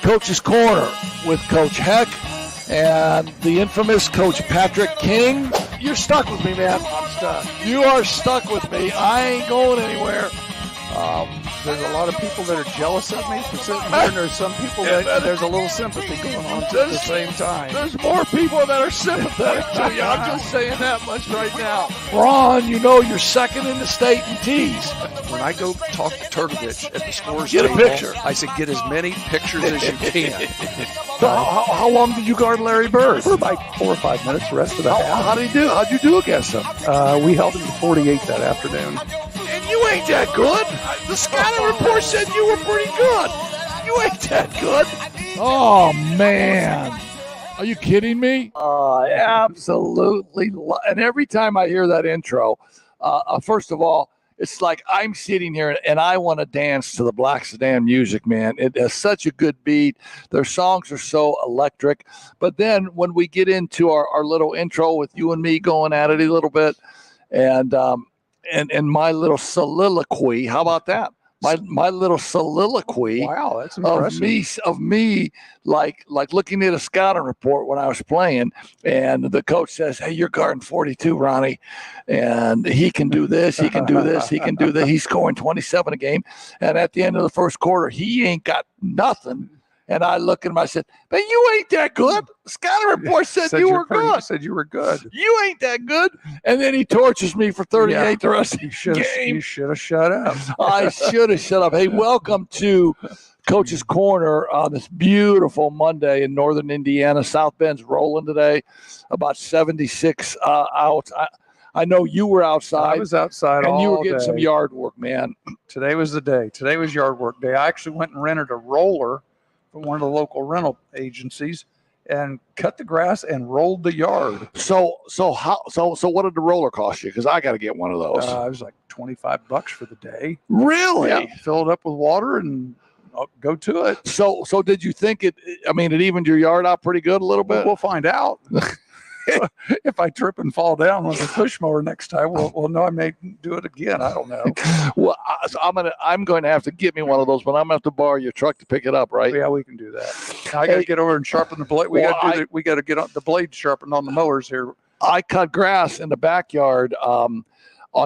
Coach's Corner with Coach Heck and the infamous Coach Patrick King. You're stuck with me, man. I'm stuck. You are stuck with me. I ain't going anywhere. There's a lot of people that are jealous of me for sitting here, and there's some people that there's a little sympathy going on at the same time. There's more people that are sympathetic to you. I'm just saying that much right now. Ron, you know you're second in the state in tees. When I go talk to Turkovich at the scores Get a table, picture. I said, get as many pictures as you can. So how long did you guard Larry Bird? For about 4 or 5 minutes, the rest of the half. How'd he do? How'd you do against him? We held him to 48 that afternoon. And you ain't that good. The scouting report said you were pretty good. You ain't that good. Oh, man. Are you kidding me? Absolutely. And every time I hear that intro, first of all, it's like I'm sitting here and I want to dance to the Black Sedan music, man. It has such a good beat. Their songs are so electric. But then when we get into our little intro with you and me going at it a little bit, and my little soliloquy, how about that? My little soliloquy. Wow, that's impressive. Of me like looking at a scouting report when I was playing, and the coach says, "Hey, you're guarding 42, Ronnie, and he can do this, he can do this, he can do that. He's scoring 27 a game, and at the end of the first quarter, he ain't got nothing." And I look at him, I said, "Man, you ain't that good. The scouting report said you were good. You said you were good. You ain't that good." And then he tortures me for 38 the rest of the game. You should have shut up. I should have shut up. Hey, welcome to Coach's Corner on this beautiful Monday in northern Indiana. South Bend's rolling today, about 76 out. I know you were outside. I was outside all day. And you were getting some yard work, man. Today was the day. Today was yard work day. I actually went and rented a roller from one of the local rental agencies and cut the grass and rolled the yard. So what did the roller cost you? Because I got to get one of those. It was like $25 for the day. Really? Yeah, fill it up with water and I'll go to it. So did you think it evened your yard out pretty good a little bit? We'll find out. If I trip and fall down with a push mower next time, we'll know I may do it again. I don't know. Well, so I'm going to have to get me one of those, but I'm going to have to borrow your truck to pick it up, right? Yeah, we can do that. I got to get over and sharpen the blade. We got to get the blade sharpened on the mowers here. I cut grass in the backyard on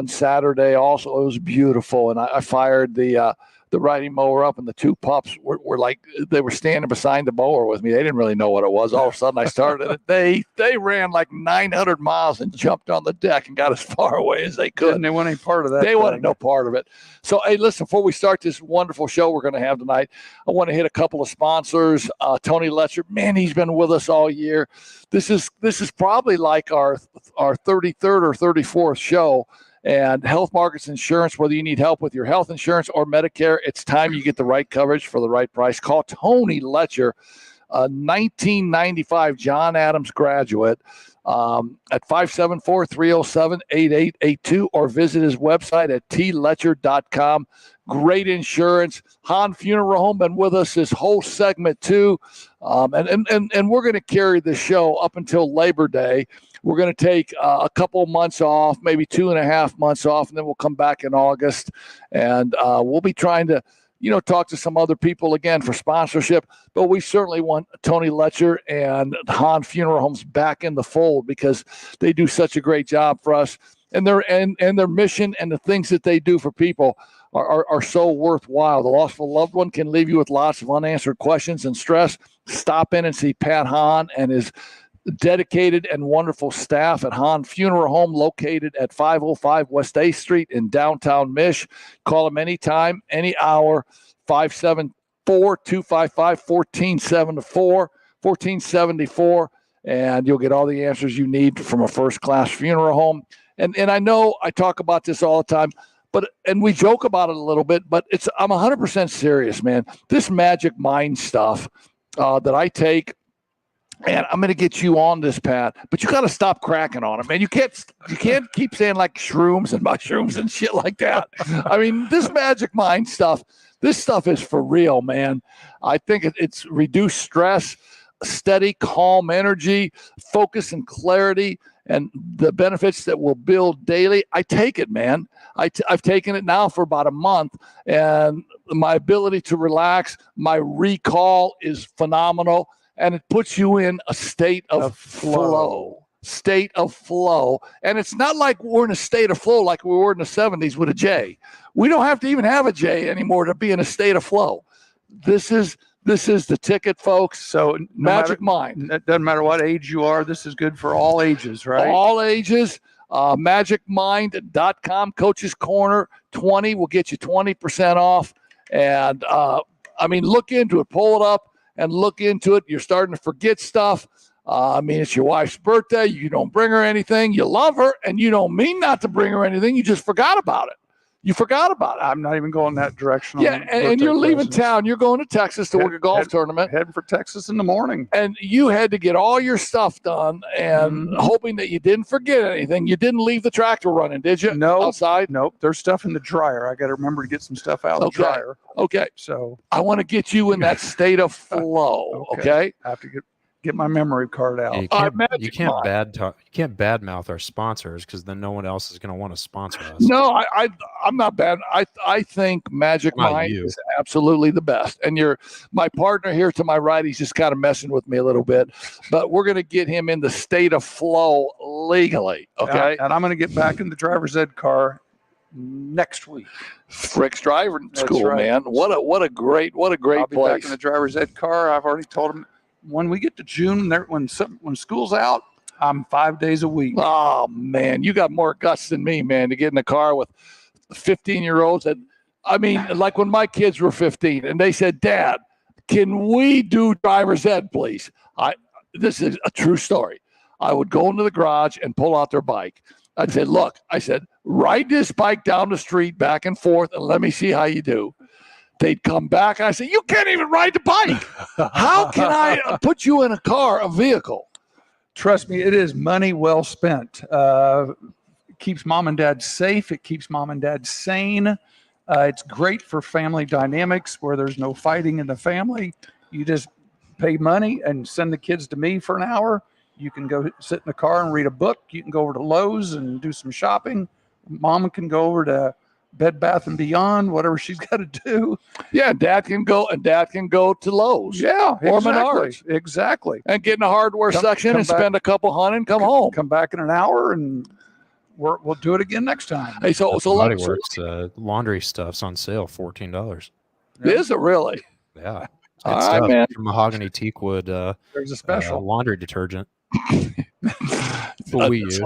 Saturday. Also, it was beautiful, and I fired the riding mower up, and the two pups were like, they were standing beside the mower with me. They didn't really know what it was. All of a sudden I started it. They ran like 900 miles and jumped on the deck and got as far away as they could. And they weren't any part of that. They wanted no part of it. So, hey, listen, before we start this wonderful show we're going to have tonight, I want to hit a couple of sponsors. Tony Letcher, man, he's been with us all year. This is probably like our 33rd or 34th show. And Health Markets Insurance, whether you need help with your health insurance or Medicare, it's time you get the right coverage for the right price. Call Tony Letcher, 1995 John Adams graduate, at 574-307-8882, or visit his website at tletcher.com. Great insurance. Han Funeral Home been with us this whole segment too. And we're going to carry the show up until Labor Day. We're going to take a couple months off, maybe 2.5 months off, and then we'll come back in August. And we'll be trying to, talk to some other people again for sponsorship. But we certainly want Tony Letcher and Han Funeral Homes back in the fold because they do such a great job for us. And their mission and the things that they do for people are so worthwhile. The loss of a loved one can leave you with lots of unanswered questions and stress. Stop in and see Pat Hahn and his dedicated and wonderful staff at Hahn Funeral Home, located at 505 West 8th Street in downtown Mish. Call them anytime, any hour, 574-255-1474, and you'll get all the answers you need from a first-class funeral home. And I know I talk about this all the time, and we joke about it a little bit, but I'm 100% serious, man. This Magic Mind stuff that I take, and I'm going to get you on this, Pat, but you got to stop cracking on it, man. You can't keep saying like shrooms and mushrooms and shit like that. I mean, this Magic Mind stuff, this stuff is for real, man. I think it's reduced stress, steady, calm energy, focus and clarity. and the benefits that will build daily, I take it, man. I've taken it now for about a month, and my ability to relax, my recall is phenomenal, and it puts you in a state of flow. State of flow. And it's not like we're in a state of flow like we were in the 70s with a J. We don't have to even have a J anymore to be in a state of flow. This is the ticket, folks. So Magic Mind. It doesn't matter what age you are. This is good for all ages, right? All ages. MagicMind.com, Coach's Corner 20 will get you 20% off. And look into it. Pull it up and look into it. You're starting to forget stuff. It's your wife's birthday. You don't bring her anything. You love her, and you don't mean not to bring her anything. You just forgot about it. You forgot about it. I'm not even going that direction. Yeah, and you're leaving town. You're going to Texas to work a golf tournament. Heading for Texas in the morning. And you had to get all your stuff done, and hoping that you didn't forget anything. You didn't leave the tractor running, did you? No. Outside? Nope. There's stuff in the dryer. I got to remember to get some stuff out of the dryer. Okay. So I want to get you in that state of flow. Okay. I have to get my memory card out. Yeah, you can't badmouth our sponsors, because then no one else is going to want to sponsor us. No, I'm not bad. I think Magic Mind is absolutely the best. And my partner here to my right, he's just kind of messing with me a little bit, but we're going to get him in the state of flow legally. Okay. And I'm going to get back in the driver's ed car next week. Frick's driving school, right. man. What a great I'll be place. back in the driver's ed car. I've already told him when we get to June, when school's out, I'm 5 days a week. Oh man, you got more guts than me, man, to get in the car with 15-year-olds. Like when my kids were 15 and they said, "Dad, can we do driver's ed, please?" This is a true story. I would go into the garage and pull out their bike. I'd say, "Look," I said, "ride this bike down the street back and forth and let me see how you do." They'd come back and I say, "You can't even ride the bike. How can I put you in a vehicle?" Trust me, it is money well spent. It keeps mom and dad safe. It keeps mom and dad sane. It's great for family dynamics where there's no fighting in the family. You just pay money and send the kids to me for an hour. You can go sit in the car and read a book. You can go over to Lowe's and do some shopping. Mom can go over to Bed Bath and Beyond, whatever she's got to do. Yeah, Dad can go to Lowe's. Yeah, or exactly. Menards. Exactly. And get in the hardware section and spend a couple $100 and come home. Come back in an hour and we'll do it again next time. Hey, so Body Works laundry stuff's on sale, $14. Is it really? Yeah. All right, man. Mahogany teakwood. There's a special laundry detergent. That's what we use.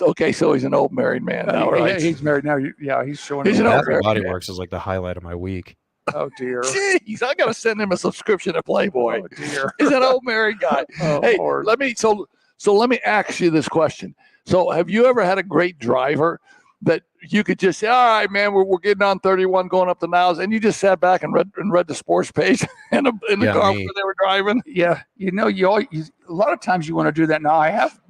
Okay, so he's an old married man now, right? He's married now. He's showing. He's it. an old Bath and married Body man. Works is like the highlight of my week. Oh dear. Jeez, I got to send him a subscription to Playboy. Oh dear. He's an old married guy. Oh, hey, Lord. let me ask you this question. So, have you ever had a great driver that you could just say, "All right, man, we're getting on 31 going up the Niles," and you just sat back and read the sports page in the car where they were driving? Yeah, a lot of times you want to do that. Now I've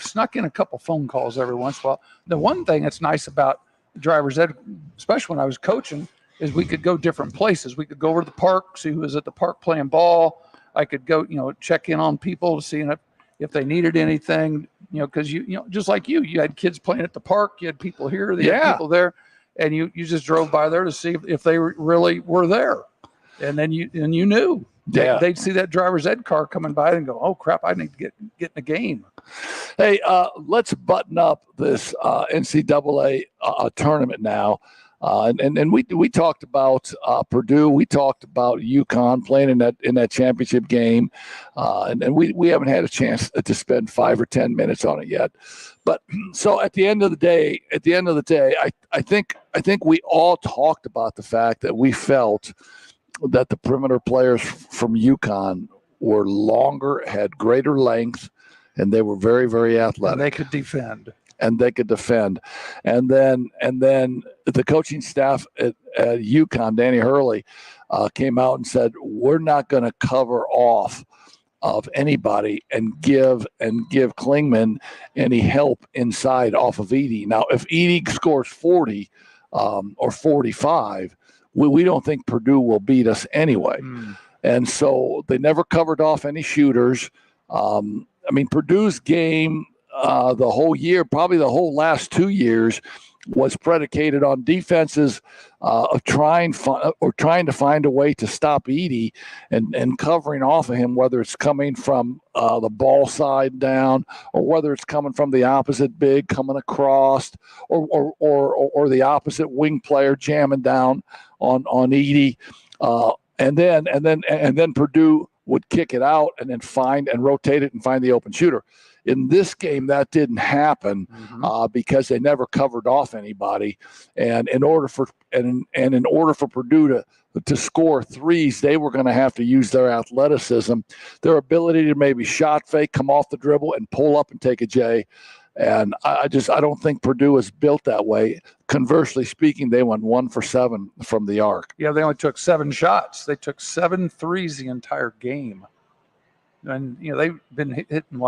snuck in a couple phone calls every once in a while. The one thing that's nice about driver's ed, especially when I was coaching, is we could go different places. We could go over to the park, see who was at the park playing ball. I could go, check in on people to see if they needed anything, because just like you had kids playing at the park, you had people here, you had people there, and you just drove by there to see if they really were there, and then you knew. Yeah. They'd see that driver's ed car coming by and go, "Oh crap, I need to get in the game." Hey, let's button up this NCAA tournament now. And we talked about Purdue. We talked about UConn playing in that championship game, and we haven't had a chance to spend 5 or 10 minutes on it yet. But so at the end of the day, I think we all talked about the fact that we felt that the perimeter players from UConn were longer, had greater length, and they were very, very athletic. And they could defend. And then the coaching staff at UConn, Danny Hurley, came out and said, "We're not going to cover off of anybody and give Klingman any help inside off of Edey." Now, if Edey scores 40 or 45, we don't think Purdue will beat us anyway. And so they never covered off any shooters. Purdue's game the whole year, probably the whole last 2 years, was predicated on defenses of trying to find a way to stop Edey and covering off of him, whether it's coming from the ball side down or whether it's coming from the opposite big coming across or the opposite wing player jamming down on Edey, and then Purdue would kick it out and then find and rotate it and find the open shooter. In this game, that didn't happen because they never covered off anybody. And in order for Purdue to score threes, they were going to have to use their athleticism, their ability to maybe shot fake, come off the dribble, and pull up and take a J. And I don't think Purdue is built that way. Conversely speaking, they went 1 for 7 from the arc. Yeah, they only took 7 shots. They took 7 threes the entire game. And, they've been hitting,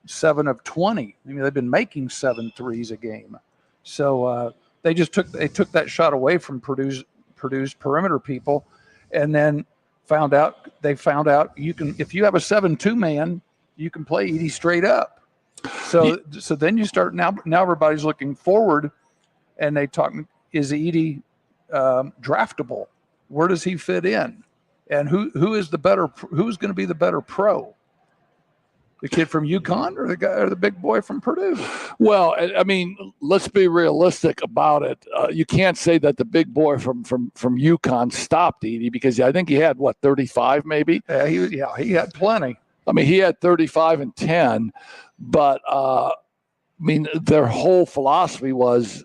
7 of 20. They've been making 7 threes a game. So they took that shot away from Purdue's perimeter people, and then found out you can, if you have a 7-2 man, you can play Edey straight up. So then you start now everybody's looking forward, and they talk, is Edey draftable? Where does he fit in? And who's going to be the better pro? The kid from UConn or the big boy from Purdue? Well, I mean, let's be realistic about it. You can't say that the big boy from UConn stopped Edey, because I think he had 35 maybe. Yeah, he had plenty. I mean, he had 35 and 10, but their whole philosophy was,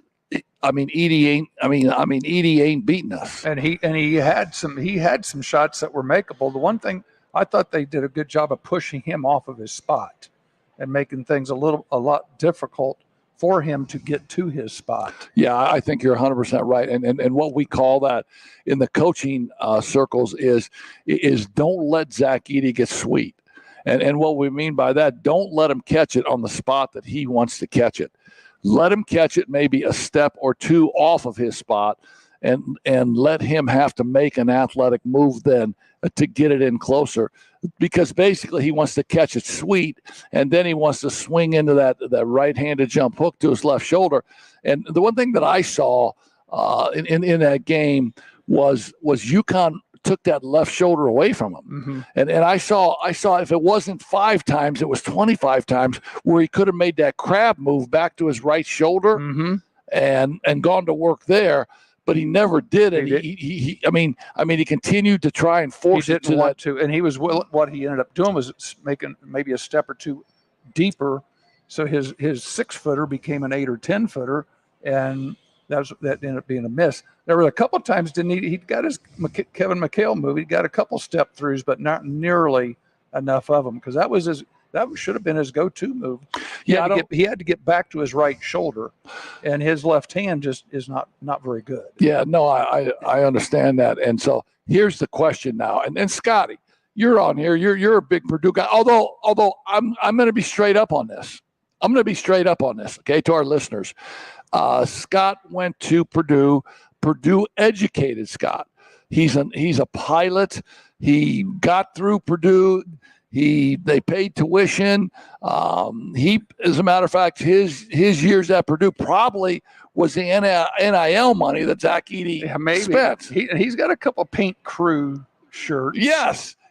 Edey ain't beating us. And he had some shots that were makeable. The one thing, I thought they did a good job of pushing him off of his spot and making things a lot difficult for him to get to his spot. Yeah, I think you're 100% right. And what we call that in the coaching circles is don't let Zach Edey get sweet. And what we mean by that, don't let him catch it on the spot that he wants to catch it. Let him catch it maybe a step or two off of his spot, and let him have to make an athletic move then to get it in closer, because basically he wants to catch it sweet, and then he wants to swing into that right-handed jump hook to his left shoulder. And the one thing that I saw in that game was UConn took that left shoulder away from him. Mm-hmm. And I saw if it wasn't 5 times, it was 25 times where he could have made that crab move back to his right shoulder and gone to work there. But he never did, and he continued to try and force it to that. And he was what he ended up doing was making maybe a step or two deeper, so his 6-footer became an 8 or 10-footer, and that ended up being a miss. There were a couple of times he got his Kevin McHale move. He got a couple step throughs, but not nearly enough of them, because that should have been his go-to move. He had to get back to his right shoulder, and his left hand just is not very good. Yeah, no, I understand that. And so here's the question now. And Scotty, you're on here. You're a big Purdue guy. Although I'm going to be straight up on this. Okay, to our listeners. Scott went to Purdue. Purdue educated Scott. He's a pilot. He got through Purdue. They paid tuition. He, as a matter of fact, his years at Purdue probably was the NIL money that Zach Edey spent. He's got a couple paint crew shirts.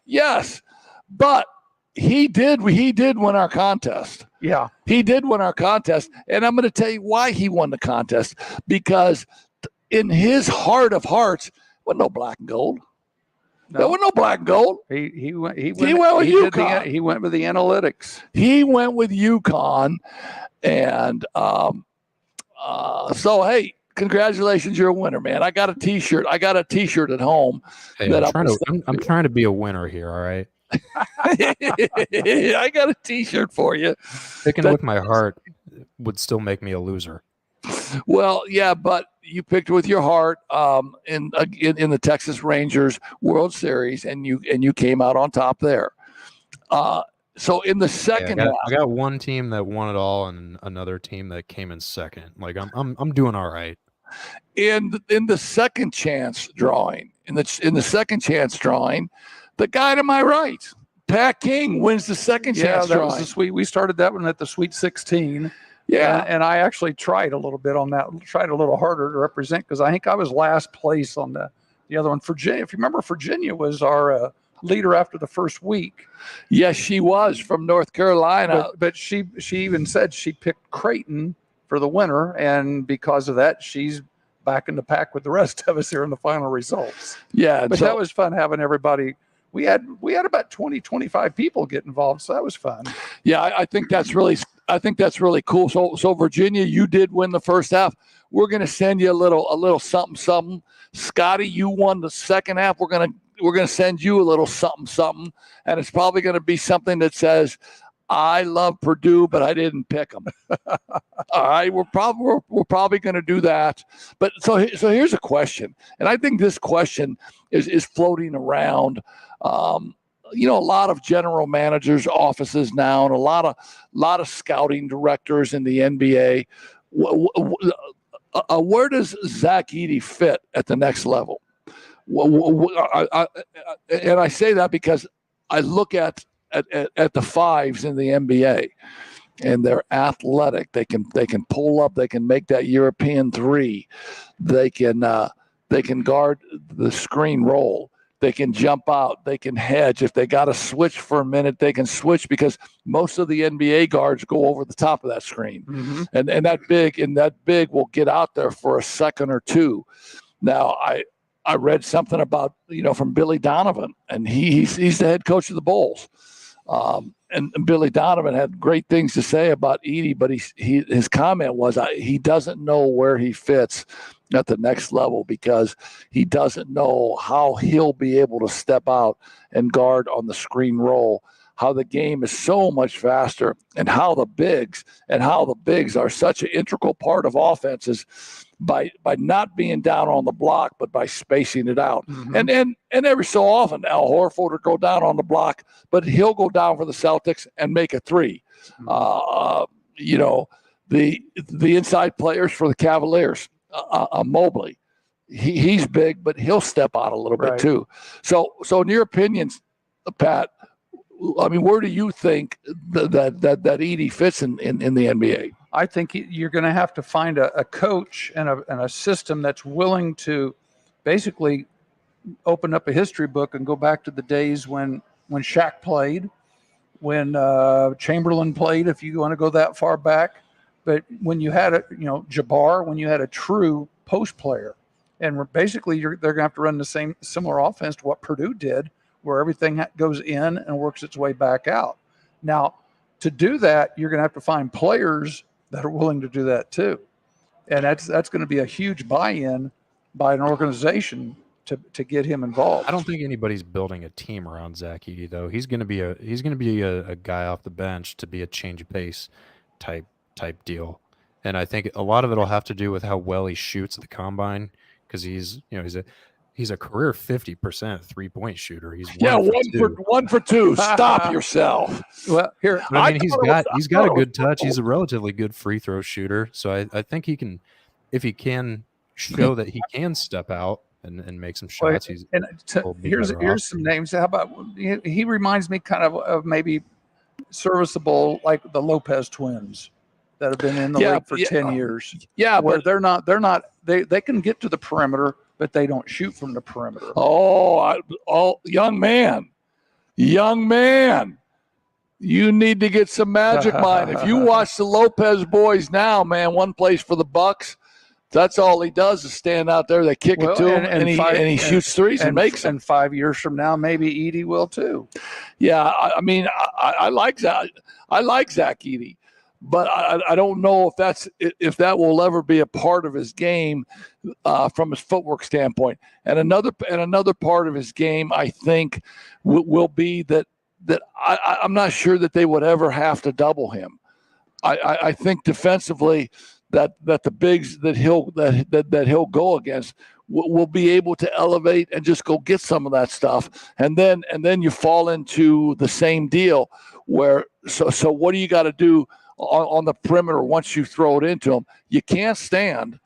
Yes, but he did win our contest. Yeah, he did win our contest, and I'm going to tell you why he won the contest, because in his heart of hearts, was no black and gold. No. There was no black and gold. He went with UConn. He went with the analytics. He went with UConn, and so hey, congratulations, you're a winner, man. I got a T-shirt. At home. Hey, I'm trying to be a winner here. All right. I got a T-shirt for you. Picking with my heart would still make me a loser. Well, yeah, but you picked with your heart in the Texas Rangers World Series, and you came out on top there. So in the second half, I got one team that won it all, and another team that came in second. Like I'm doing all right. In the second chance drawing, the guy to my right Pat King wins the second Yeah, chance that was drawing. the sweet. We started that one at the Sweet 16. Yeah. And I actually tried a little bit on that, tried a little harder to represent because I think I was last place on the other one. Virginia, if you remember, Virginia was our leader after the first week. Yes, she was from North Carolina. But she even said she picked Creighton for the winner, and because of that, she's back in the pack with the rest of us here in the final results. Yeah. But so, that was fun having everybody. We had about 20, 25 people get involved, so that was fun. yeah, I think that's really cool. So Virginia, you did win the first half. We're going to send you a little something. Scotty, you won the second half. We're going to send you a little something, and it's probably going to be something that says, "I love Purdue, but I didn't pick them." All right, we're probably going to do that. But so here's a question, and I think this question is floating around. A lot of general managers' offices now, and a lot of scouting directors in the NBA. Where does Zach Edey fit at the next level? And I say that because I look at the fives in the NBA, and they're athletic. They can pull up. They can make that European three. They can guard the screen roll. They can jump out. They can hedge. If they got to switch for a minute, they can switch because most of the NBA guards go over the top of that screen. Mm-hmm. And that big will get out there for a second or two. Now, I read something about, from Billy Donovan, and he's the head coach of the Bulls. And Billy Donovan had great things to say about Edey, but his comment was he doesn't know where he fits at the next level because he doesn't know how he'll be able to step out and guard on the screen roll, how the game is so much faster, and how the bigs are such an integral part of offenses by not being down on the block, but by spacing it out. Mm-hmm. And every so often, Al Horford will go down on the block, but he'll go down for the Celtics and make a three. Mm-hmm. The inside players for the Cavaliers, Mobley, he's big, but he'll step out a little bit too. So in your opinions, Pat, I mean, where do you think that Edey fits in the NBA? I think you're going to have to find a coach and a system that's willing to basically open up a history book and go back to the days when Shaq played, when Chamberlain played, if you want to go that far back. But when you had Jabbar, when you had a true post player, and basically they're going to have to run the similar offense to what Purdue did, where everything goes in and works its way back out. Now, to do that, you're going to have to find players that are willing to do that too. And that's going to be a huge buy-in by an organization to get him involved. I don't think anybody's building a team around Zach Edey, though. He's going to be a guy off the bench to be a change of pace type deal. And I think a lot of it will have to do with how well he shoots at the combine, because he's a career 50% 3-point shooter. He's one for two. Stop yourself. Well, here, I mean, he's got a good touch. He's a relatively good free throw shooter. So I think he can, if he can show that he can step out and make some shots. Here's some names. How about he reminds me kind of maybe serviceable, like the Lopez twins that have been in the league for 10 years. Yeah, where they can get to the perimeter, but they don't shoot from the perimeter. Young man, you need to get some magic mind. If you watch the Lopez boys now, man, one plays for the Bucks. That's all he does is stand out there. They kick it to him, and he shoots threes and makes them. And 5 years from now, maybe Edey will too. Yeah, I mean, I like Zach. I like Zach Edey. But I don't know if that will ever be a part of his game from his footwork standpoint. And another part of his game, I think, will be that I'm not sure that they would ever have to double him. I think defensively that the bigs that he'll go against will be able to elevate and just go get some of that stuff. And then you fall into the same deal where so what do you got to do on the perimeter once you throw it into them? You can't stand.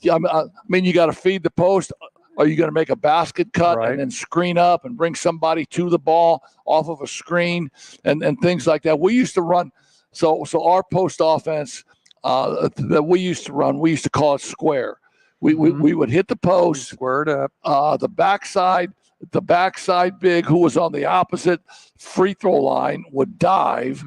I mean, you got to feed the post. Are you going to make a basket cut Right. and then screen up and bring somebody to the ball off of a screen and things like that? We used to run. So our post offense that we used to run, we used to call it square. We would hit the post, Squared up. the backside big who was on the opposite free throw line would dive,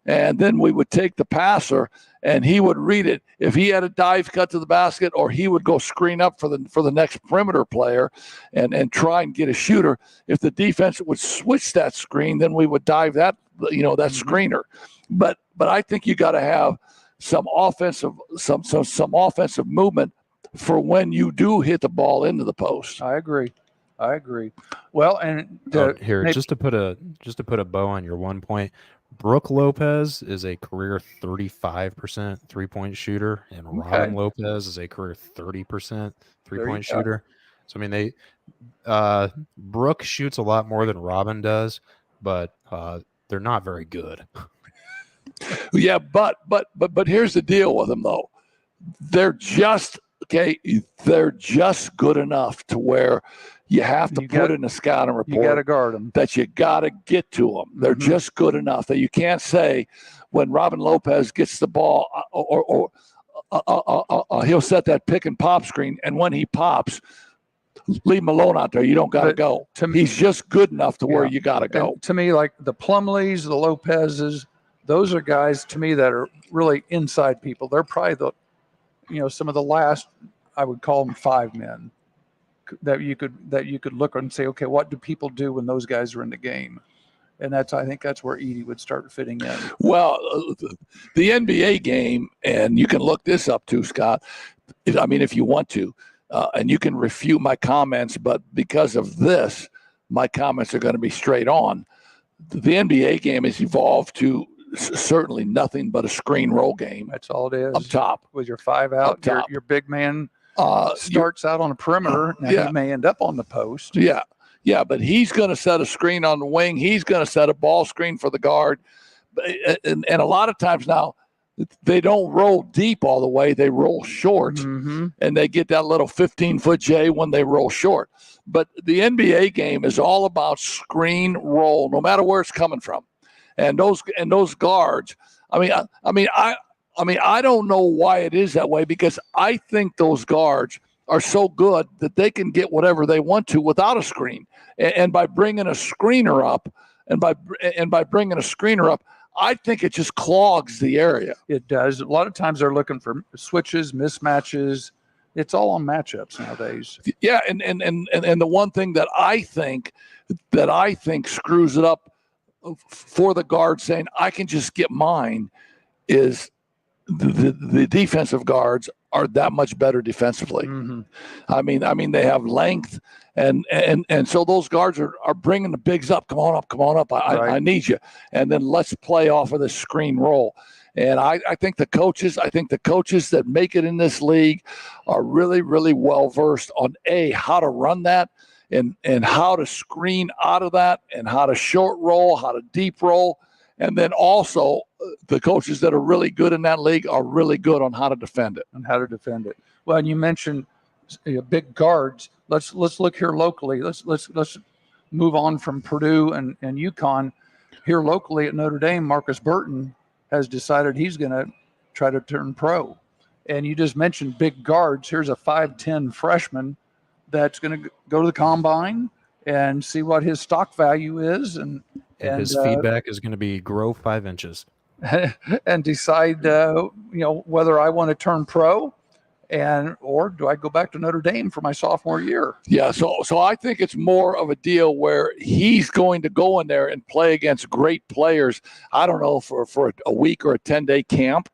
and then we would take the passer and he would read it. If he had a dive cut to the basket, or he would go screen up for the next perimeter player and try and get a shooter. If the defense would switch that screen, then we would dive that screener. But I think you got to have some offensive movement for when you do hit the ball into the post. I agree. Well, and here, just to put a bow on your 1 point, Brooke Lopez is a career 35% 3-point shooter, and Robin Lopez is a career 30% 3-point shooter. So I mean, Brooke shoots a lot more than Robin does, but they're not very good. Yeah, but here's the deal with them though. They're just good enough to where you have to put in a scouting report. You got to guard them. That you got to get to them. They're just good enough that you can't say when Robin Lopez gets the ball or he'll set that pick and pop screen, and when he pops, leave him alone out there. You don't got to go. He's just good enough to where you got to go. And to me, like the Plumlees, the Lopezes, those are guys to me that are really inside people. They're probably some of the last, I would call them 5 men that you could look and say, okay, what do people do when those guys are in the game? And I think that's where Edey would start fitting in. Well, the NBA game, and you can look this up too, Scott. I mean, if you want to, and you can refute my comments, but because of this, my comments are going to be straight on. The NBA game has evolved to certainly nothing but a screen roll game. That's all it is. Up top. With your 5 out, your big man starts out on a perimeter. Now he may end up on the post. Yeah, but he's going to set a screen on the wing. He's going to set a ball screen for the guard. And a lot of times now, they don't roll deep all the way. They roll short, and they get that little 15-foot J when they roll short. But the NBA game is all about screen roll, no matter where it's coming from. And those guards, I don't know why it is that way, because I think those guards are so good that they can get whatever they want to without a screen. And by bringing a screener up, I think it just clogs the area. It does. A lot of times they're looking for switches, mismatches. It's all on matchups nowadays. Yeah, and the one thing that I think screws it up for the guard saying I can just get mine is the defensive guards are that much better defensively. I mean they have length and so those guards are bringing the bigs up. Come on up. I need you. And then let's play off of this screen roll. And I think the coaches that make it in this league are really, really well versed on how to run that and how to screen out of that and how to short roll, how to deep roll. And then also the coaches that are really good in that league are really good on how to defend it. Well, and you mentioned big guards. Let's look here locally. Let's move on from Purdue and UConn. Here locally at Notre Dame, Marcus Burton has decided he's going to try to turn pro. And you just mentioned big guards. Here's a 5'10" freshman that's going to go to the combine and see what his stock value is. And his feedback is going to be grow 5 inches. And decide, whether I want to turn pro or do I go back to Notre Dame for my sophomore year? Yeah, so I think it's more of a deal where he's going to go in there and play against great players. I don't know, for a week or a 10-day camp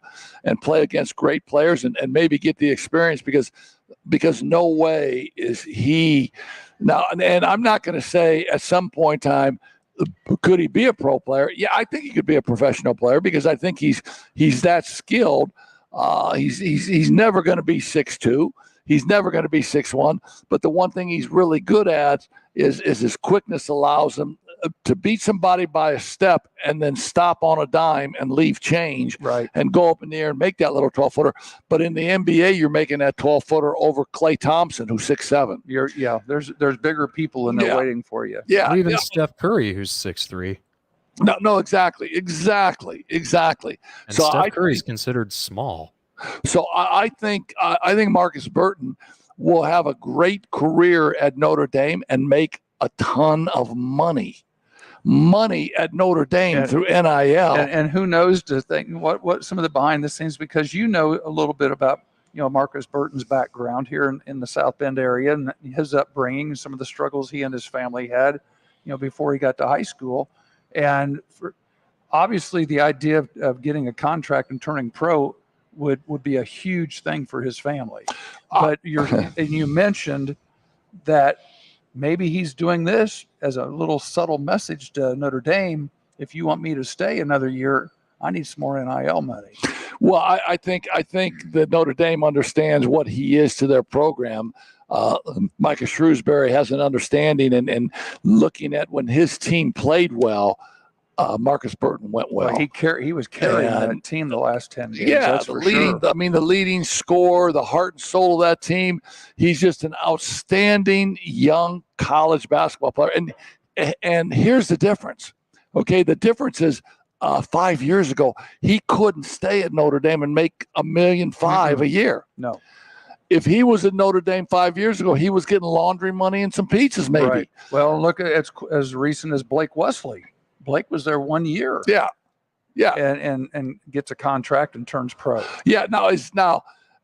and play against great players and maybe get the experience because no way is he now. And I'm not going to say at some point in time, could he be a pro player? Yeah, I think he could be a professional player because I think he's that skilled. He's never going to be 6'2". He's never going to be 6'1". But the one thing he's really good at is his quickness allows him to beat somebody by a step and then stop on a dime and leave change Right. and go up in the air and make that little 12-footer. But in the NBA, you're making that 12-footer over Klay Thompson, who's 6'7". There's bigger people in there Yeah. waiting for you. Yeah. Or even yeah. Steph Curry, who's 6'3". No, exactly. And So Steph Curry's considered small. So I think Marcus Burton will have a great career at Notre Dame and make a ton of money at Notre Dame through NIL. And who knows to think what some of the behind the scenes, because you know a little bit about Marcus Burton's background here in the South Bend area and his upbringing, some of the struggles he and his family had, before he got to high school, and obviously the idea of getting a contract and turning pro would be a huge thing for his family. But you mentioned that maybe he's doing this as a little subtle message to Notre Dame. If you want me to stay another year, I need some more NIL money. Well, I think that Notre Dame understands what he is to their program. Micah Shrewsbury has an understanding, and looking at when his team played well, Marcus Burton went well. He was carrying that team the last 10 games. Yeah, that's for sure. the leading scorer, the heart and soul of that team. He's just an outstanding young college basketball player. And here's the difference. Okay, the difference is 5 years ago, he couldn't stay at Notre Dame and make $1.5 million a year. No. If he was at Notre Dame 5 years ago, he was getting laundry money and some pizzas, maybe. Right. Well, look, it's as recent as Blake Wesley. Blake was there 1 year. Yeah. And gets a contract and turns pro. Yeah.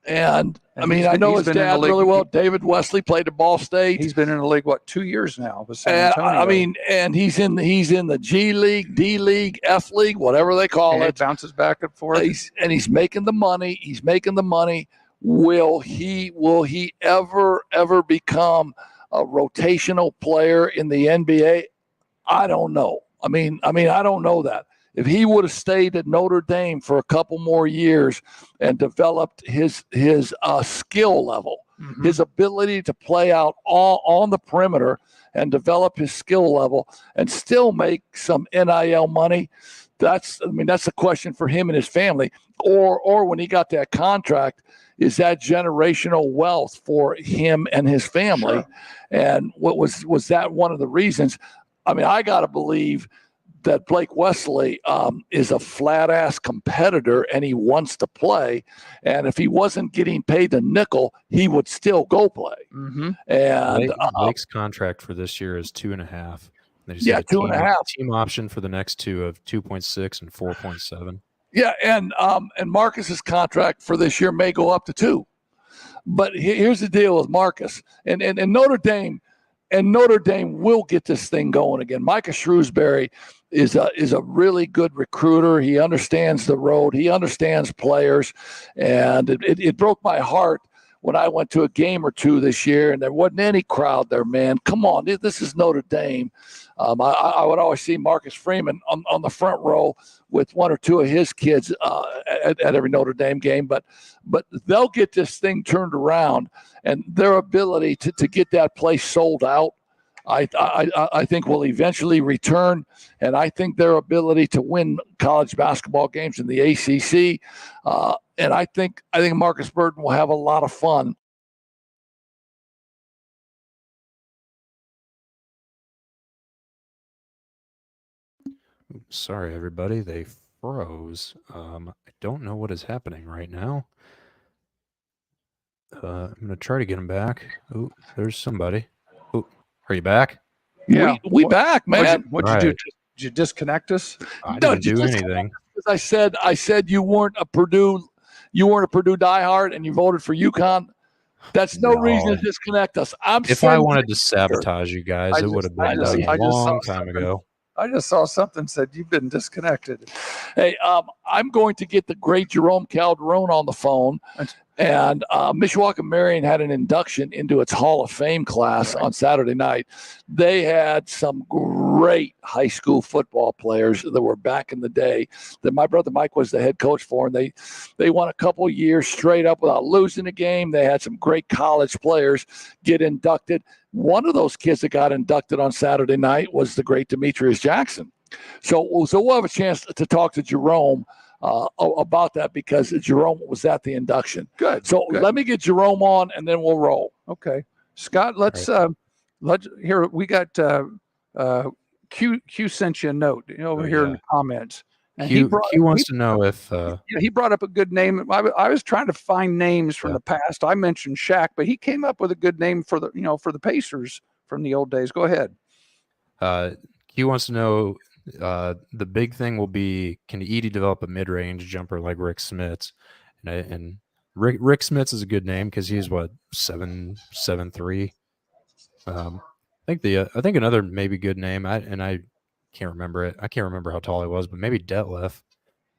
And I mean, I know his dad really well. David Wesley played at Ball State. He's been in the league 2 years now with San Antonio. And he's in the G League, D League, F League, whatever they call it. Bounces back and forth. He's making the money. Will he ever become a rotational player in the NBA? I don't know. I mean, I don't know that. If he would have stayed at Notre Dame for a couple more years and developed his skill level, his ability to play out on the perimeter and develop his skill level and still make some NIL money, that's the question for him and his family. Or when he got that contract, is that generational wealth for him and his family? Sure. And what was that one of the reasons? I mean, I got to believe that Blake Wesley is a flat-ass competitor and he wants to play. And if he wasn't getting paid the nickel, he would still go play. Mm-hmm. And Blake's contract for this year is 2.5. Yeah, 2.5. Team option for the next two of 2.6 and 4.7. Yeah, and Marcus's contract for this year may go up to 2. But here's the deal with Marcus and Notre Dame. And Notre Dame will get this thing going again. Micah Shrewsbury is a really good recruiter. He understands the road. He understands players. And it broke my heart when I went to a game or two this year and there wasn't any crowd there, man. Come on, this is Notre Dame. I would always see Marcus Freeman on the front row with one or two of his kids at every Notre Dame game. But they'll get this thing turned around, and their ability to get that place sold out, I think will eventually return. And I think their ability to win college basketball games in the ACC, and I think Marcus Burton will have a lot of fun. Sorry, everybody. They froze. I don't know what is happening right now. I'm going to try to get him back. Oh, there's somebody. Oh, are you back? Yeah, we back, man. What'd you do? Did you disconnect us? I didn't do anything. I said you weren't a Purdue diehard and you voted for UConn. That's no reason to disconnect us. If I wanted to sabotage you guys, it would have been done a long time ago. I just saw something said you've been disconnected. Hey, I'm going to get the great Jerome Calderon on the phone, And Mishawaka Marion had an induction into its Hall of Fame class on Saturday night. They had some great high school football players that were back in the day that my brother Mike was the head coach for. And they won a couple years straight up without losing a game. They had some great college players get inducted. One of those kids that got inducted on Saturday night was the great Demetrius Jackson. So we'll have a chance to talk to Jerome about that because Jerome was at the induction. Good. So let me get Jerome on and then we'll roll. Okay. Scott, let's here we got Q sent you a note over here in the comments. And Q wants to know if he brought up a good name. I was trying to find names from the past. I mentioned Shaq, but he came up with a good name for the Pacers from the old days. Go ahead. Q wants to know the big thing will be, can Edey develop a mid-range jumper like Rick Smits? And Rick Smits is a good name because he's 7'3". I think another maybe good name. I can't remember it. I can't remember how tall he was, but maybe Detlef.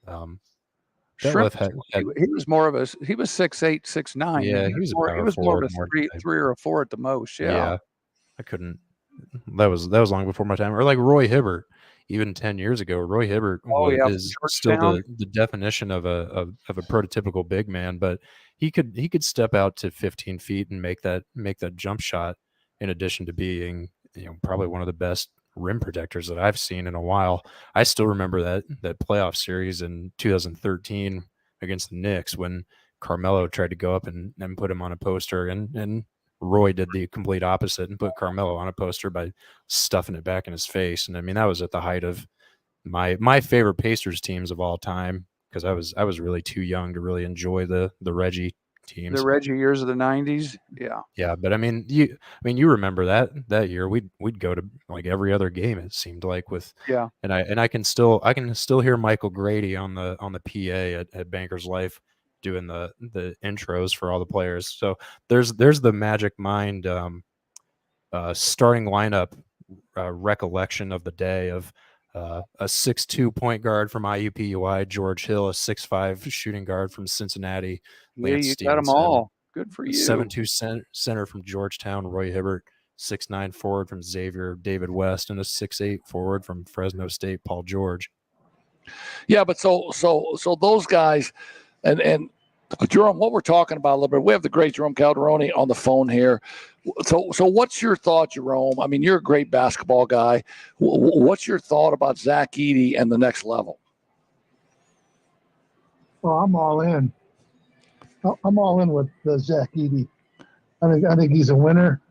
Detlef he was more of a. He was 6'8", 6'9". Yeah, he was more of a three or a four at the most. Yeah. I couldn't. That was long before my time. Or like Roy Hibbert. Even 10 years ago, Roy Hibbert is still the definition of a prototypical big man, but he could step out to 15 feet and make that jump shot. In addition to being probably one of the best rim protectors that I've seen in a while. I still remember that playoff series in 2013 against the Knicks when Carmelo tried to go up and put him on a poster, and Roy did the complete opposite and put Carmelo on a poster by stuffing it back in his face. And I mean, that was at the height of my favorite Pacers teams of all time, because I was really too young to really enjoy the Reggie teams. The Reggie years of the 90s. Yeah. Yeah, but I mean you remember that year we'd go to like every other game, it seemed like, with and I can still hear Michael Grady on the PA at Bankers Life doing the intros for all the players. So there's the Magic Mind starting lineup recollection of the day of a 6'2" point guard from IUPUI, George Hill, a 6'5" shooting guard from Cincinnati. Yeah, you got them all. Good for you. 7'2" center from Georgetown, Roy Hibbert. 6'9" forward from Xavier, David West, and a 6'8" forward from Fresno State, Paul George. Yeah, but so those guys, and Jerome, what we're talking about a little bit, we have the great Jerome Calderoni on the phone here. So what's your thought, Jerome? I mean, you're a great basketball guy. What's your thought about Zach Edey and the next level? Well, I'm all in. I'm all in with Zach Edey. I think he's a winner,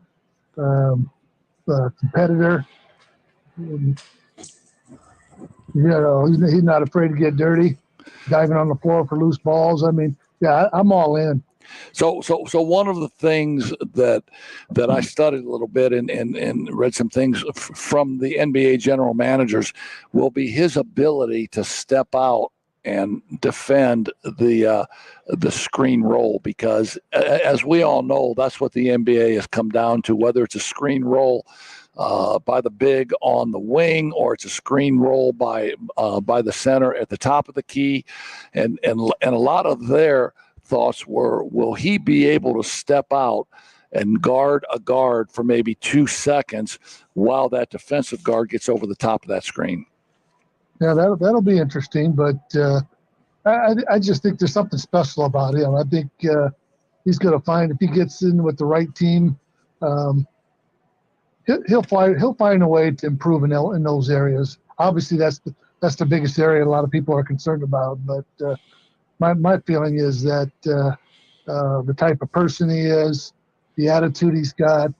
a competitor. He's not afraid to get dirty, diving on the floor for loose balls. I mean, yeah, I'm all in. So one of the things that I studied a little bit and read some things from the NBA general managers will be his ability to step out and defend the screen roll, because as we all know, that's what the NBA has come down to, whether it's a screen roll by the big on the wing, or it's a screen roll by the center at the top of the key, and a lot of their thoughts were, will he be able to step out and guard a guard for maybe 2 seconds while that defensive guard gets over the top of that screen? Yeah, that'll be interesting, but I just think there's something special about him. I think he's going to find, if he gets in with the right team, he'll find a way to improve in those areas. Obviously, that's the biggest area a lot of people are concerned about. But my feeling is that the type of person he is, the attitude he's got,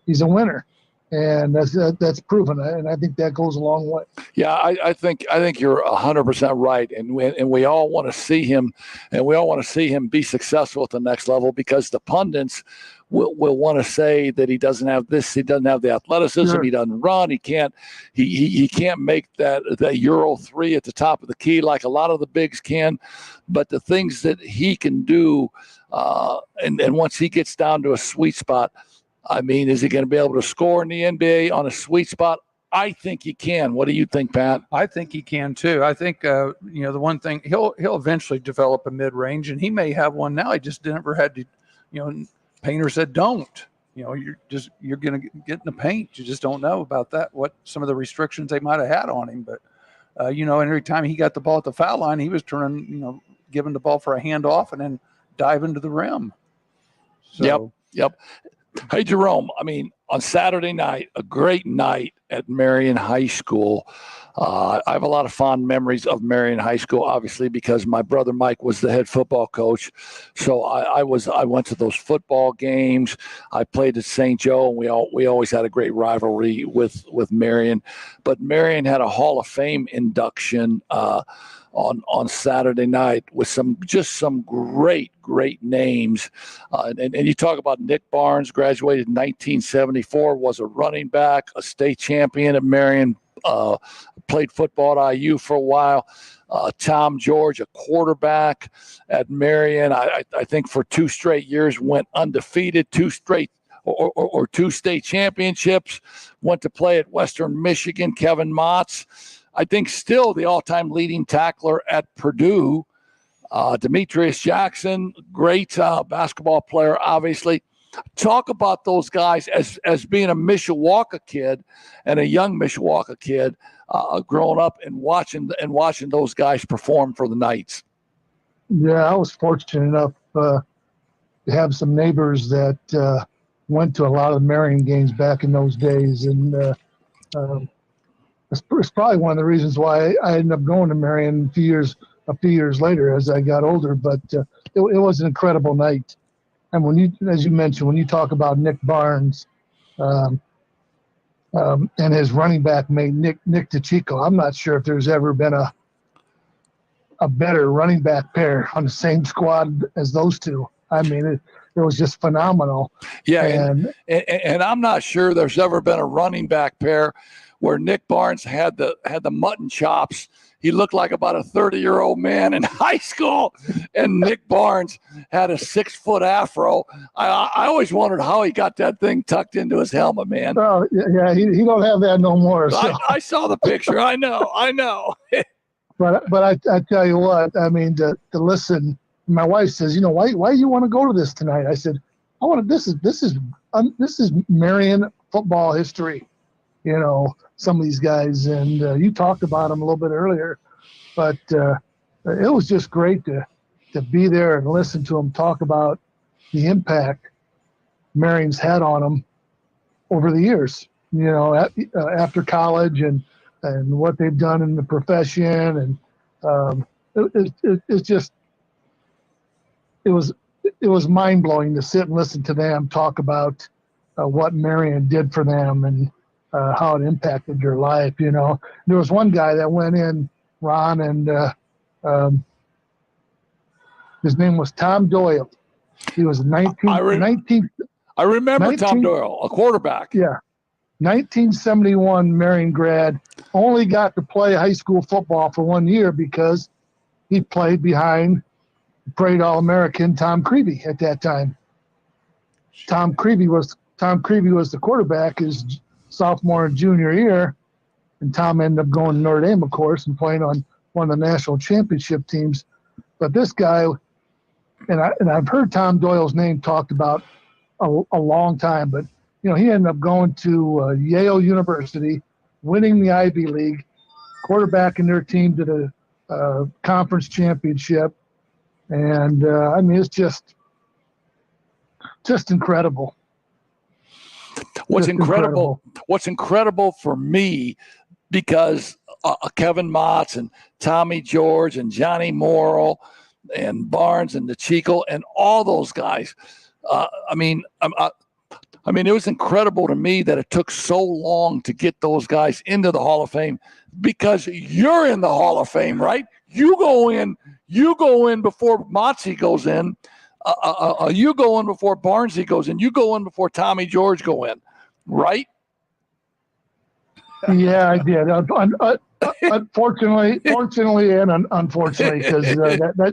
he's a winner. And that's proven, and I think that goes a long way. Yeah, I think you're 100% right, and we all want to see him, and we all want to see him be successful at the next level, because the pundits will want to say that he doesn't have this, he doesn't have the athleticism, Sure. He doesn't run, he can't make that Euro 3 at the top of the key like a lot of the bigs can, but the things that he can do, and once he gets down to a sweet spot. I mean, is he going to be able to score in the NBA on a sweet spot? I think he can. What do you think, Pat? I think he can too. I think the one thing he'll eventually develop a mid range, and he may have one now. He just never had to. Painter said don't. You're going to get in the paint. You just don't know about that. What some of the restrictions they might have had on him, but every time he got the ball at the foul line, he was turning, giving the ball for a handoff and then diving to the rim. So, Yep. Hey, Jerome, on Saturday night, a great night at Marion High School. I have a lot of fond memories of Marion High School, obviously, because my brother Mike was the head football coach. So I went to those football games. I played at St. Joe, and we always had a great rivalry with Marion. But Marion had a Hall of Fame induction on Saturday night with some great names. And you talk about Nick Barnes, graduated in 1974, was a running back, a state champion at Marion, played football at IU for a while. Tom George, a quarterback at Marion, I think for 2 straight years went undefeated, 2 straight or 2 state championships, went to play at Western Michigan. Kevin Motz, I think still the all-time leading tackler at Purdue. Demetrius Jackson, great basketball player, obviously. Talk about those guys as being a Mishawaka kid and a young Mishawaka kid growing up and watching those guys perform for the Knights. Yeah, I was fortunate enough to have some neighbors that went to a lot of the Marion games back in those days, and it's probably one of the reasons why I ended up going to Marion a few years later as I got older. But it was an incredible night. And as you mentioned, when you talk about Nick Barnes and his running back mate Nick DeCicco, I'm not sure if there's ever been a better running back pair on the same squad as those two. It was just phenomenal. Yeah, and I'm not sure there's ever been a running back pair where Nick Barnes had the mutton chops. He looked like about a 30-year-old man in high school, and Nick Barnes had a 6-foot afro. I always wondered how he got that thing tucked into his helmet, man. Well, yeah, he don't have that no more. So. I saw the picture. I know. But I tell you what, to listen. My wife says, why you want to go to this tonight? I said, I want to. This is Marion football history. Some of these guys, and you talked about them a little bit earlier, but it was just great to be there and listen to them talk about the impact Marion's had on them over the years. After college and what they've done in the profession, and it was mind blowing to sit and listen to them talk about what Marion did for them and how it impacted your life. There was one guy that went in, Ron, and his name was Tom Doyle. He was 19. I remember Tom Doyle, a quarterback. Yeah. 1971 Marion grad, only got to play high school football for 1 year because he played behind Parade All-American Tom Creevy at that time. Tom Creevy was the quarterback his sophomore and junior year, and Tom ended up going to Notre Dame, of course, and playing on one of the national championship teams. But this guy, and I've heard Tom Doyle's name talked about a long time, but he ended up going to Yale University, winning the Ivy League, quarterbacking their team to the conference championship, and it's just incredible. What's incredible for me, because Kevin Motz and Tommy George and Johnny Morrill and Barnes and DeCicco and all those guys, it was incredible to me that it took so long to get those guys into the Hall of Fame, because you're in the Hall of Fame, right? You go in before Motzi goes in. You go in before Barnesy goes in. You go in before Tommy George go in, right? Yeah, I did. Fortunately and unfortunately, because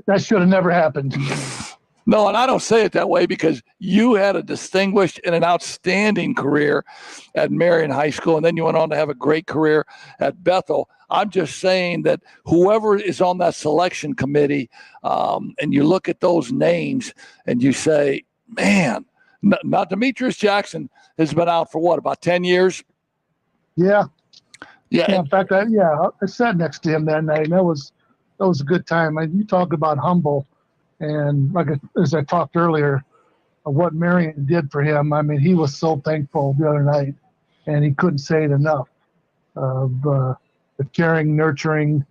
that should have never happened. No, and I don't say it that way because you had a distinguished and an outstanding career at Marion High School, and then you went on to have a great career at Bethel. I'm just saying that whoever is on that selection committee, and you look at those names and you say, man, now Demetrius Jackson has been out for what, about 10 years? Yeah. Yeah. In fact, I sat next to him that night, and that was a good time. You talk about humble, and as I talked earlier, of what Marion did for him. I mean, he was so thankful the other night, and he couldn't say it enough of the caring, nurturing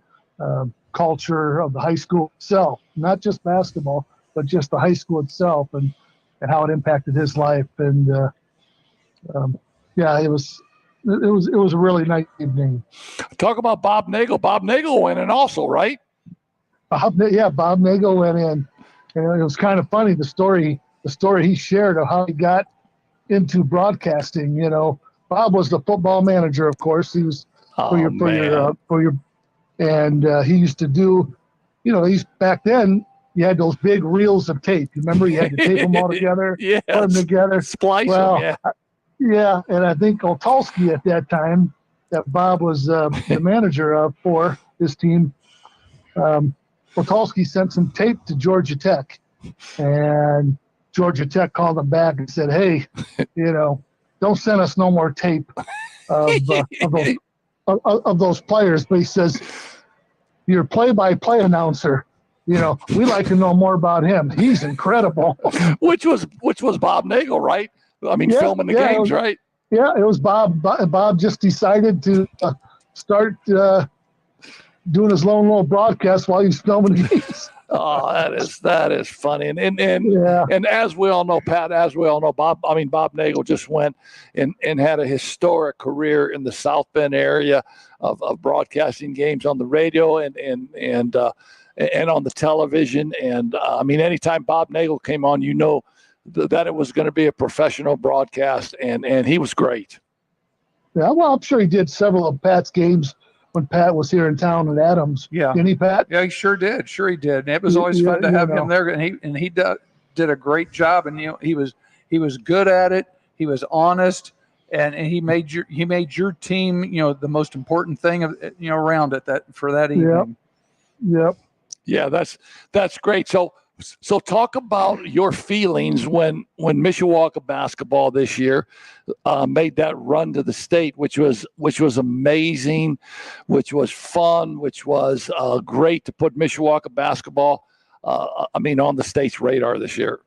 culture of the high school itself, not just basketball, but just the high school itself, and how it impacted his life. And it was a really nice evening. Talk about Bob Nagel. Bob Nagel went in also, right? Bob Nagel went in, and it was kind of funny the story he shared of how he got into broadcasting. Bob was the football manager, of course. He was and he used to do, back then you had those big reels of tape. You remember you had to tape them all together, yes. put them together, splice them. Yeah. Yeah, and I think Oltalski at that time, that Bob was the manager of for his team, Oltalski sent some tape to Georgia Tech, and Georgia Tech called him back and said, "Hey, don't send us no more tape of those players." But he says, "Your play-by-play announcer, we like to know more about him. He's incredible." Which was Bob Nagel, right? I mean, filming the games, right? Yeah, it was Bob. Bob just decided to start doing his lone little broadcast while he's filming the games. Oh, that is funny. And as we all know, Pat, Bob Nagel just went and had a historic career in the South Bend area of broadcasting games on the radio and on the television. And anytime Bob Nagel came on, that it was going to be a professional broadcast, and he was great. Yeah, well, I'm sure he did several of Pat's games when Pat was here in town at Adams. Yeah. Didn't he, Pat? Yeah, he sure did. Sure he did. And it was always fun to have him there. And he did a great job. And he was good at it. He was honest, and he made your team the most important thing around it for that evening. Yep. Yeah, that's great. So talk about your feelings when Mishawaka basketball this year made that run to the state, which was amazing, which was fun, which was great to put Mishawaka basketball, on the state's radar this year.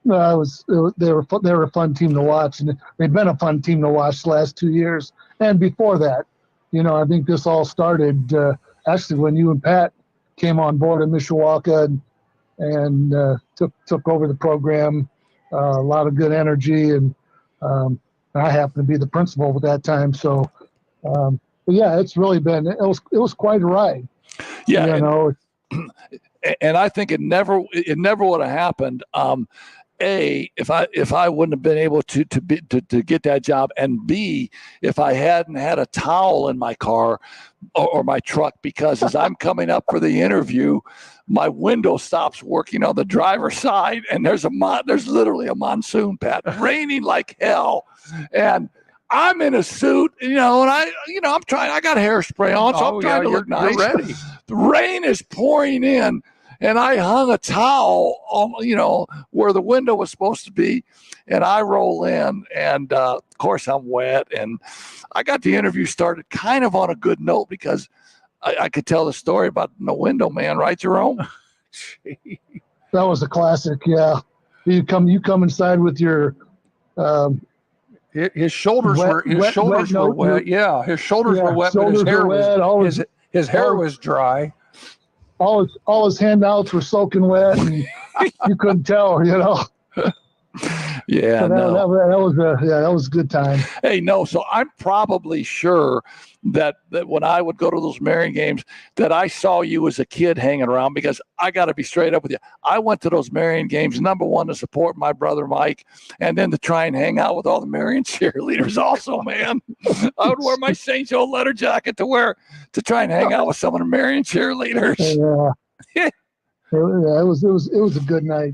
They were a fun team to watch, and they've been a fun team to watch the last 2 years. And before that, I think this all started actually when you and Pat came on board in Mishawaka and took over the program. A lot of good energy, and I happened to be the principal at that time. So, but yeah, it's really been it was quite a ride. Yeah, and I think it never would have happened. If I wouldn't have been able to get that job, and B, if I hadn't had a towel in my car or my truck, because as I'm coming up for the interview, my window stops working on the driver's side, and there's literally a monsoon, Pat, raining like hell, and I'm in a suit, and I'm trying. I got hairspray on, so I'm trying to look nice. You're ready. The rain is pouring in. And I hung a towel on, where the window was supposed to be. And I roll in, and of course I'm wet. And I got the interview started kind of on a good note because I could tell the story about the window man, right, Jerome? That was a classic. Yeah, you come inside with your. His shoulders were wet. Yeah, his shoulders were wet, but his hair was his hair was dry. All his handouts were soaking wet, and you couldn't tell, Yeah, so that was a good time. Hey, no, so I'm probably sure that when I would go to those Marion games, that I saw you as a kid hanging around, because I got to be straight up with you. I went to those Marion games, number one, to support my brother Mike, and then to try and hang out with all the Marion cheerleaders also, man. I would wear my St. Joe letter jacket to try and hang out with some of the Marion cheerleaders. Yeah. It was a good night.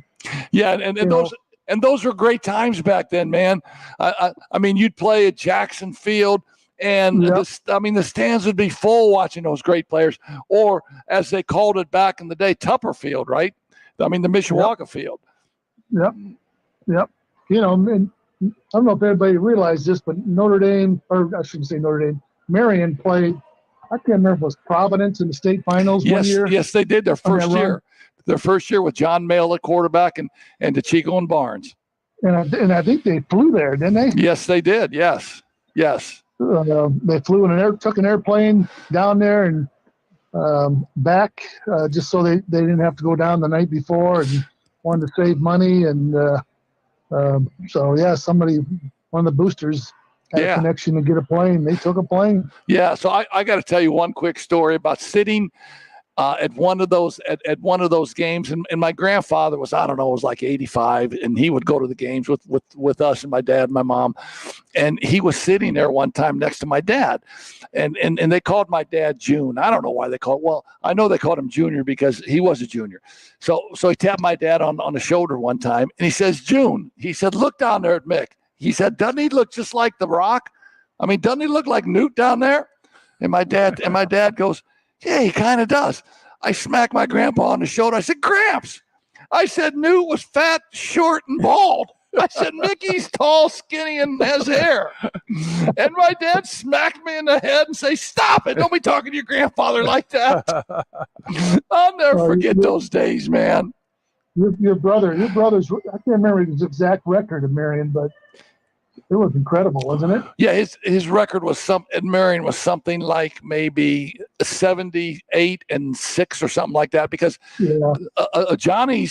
Yeah, and You those and those were great times back then, man. I mean, you'd play at Jackson Field, and Yep. the stands would be full watching those great players, or as they called it back in the day, Tupper Field, right? I mean, the Mishawaka Field. Yep. You know, and I don't know if everybody realized this, but Notre Dame, or I shouldn't say Notre Dame, Marion played. I can't remember if it was Providence in the state finals one year. Yes, they did their first that run? year. Their first year with John Mayle at quarterback and DeChico and Barnes. And I think they flew there, didn't they? Yes, they did. Yes. They flew took an airplane down there and back just so they didn't have to go down the night before and wanted to save money. And so, yeah, one of the boosters had a connection to get a plane. They took a plane. Yeah. So I got to tell you one quick story about sitting at one of those games, and my grandfather was, I don't know, was like 85, and he would go to the games with us and my dad and my mom, and he was sitting there one time next to my dad, and they called my dad June. I don't know why they called. Well, I know they called him Junior because he was a junior. So he tapped my dad on the shoulder one time, and he says, June. He said, look down there at Mick. He said, doesn't he look just like The Rock? I mean, doesn't he look like Newt down there? And my dad goes, yeah, he kind of does. I smacked my grandpa on the shoulder. I said, Gramps. I said, Newt was fat, short, and bald. I said, Mickey's tall, skinny, and has hair. And my dad smacked me in the head and say, stop it. Don't be talking to your grandfather like that. I'll never forget those days, man. Your brother's, I can't remember his exact record of Marion, but it was incredible, wasn't it? Yeah, his record was at Marion was something like maybe 78-6 or something like that. Because Johnny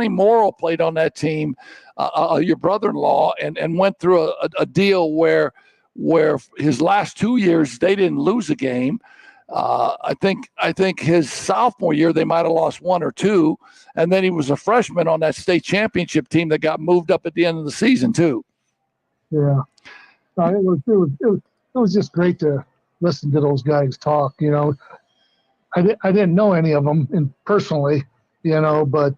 Morrow played on that team, your brother-in-law, and went through a deal where his last 2 years they didn't lose a game. I think his sophomore year they might have lost one or two, and then he was a freshman on that state championship team that got moved up at the end of the season too. Yeah, it was just great to listen to those guys talk. You know, I didn't know any of them personally, you know, but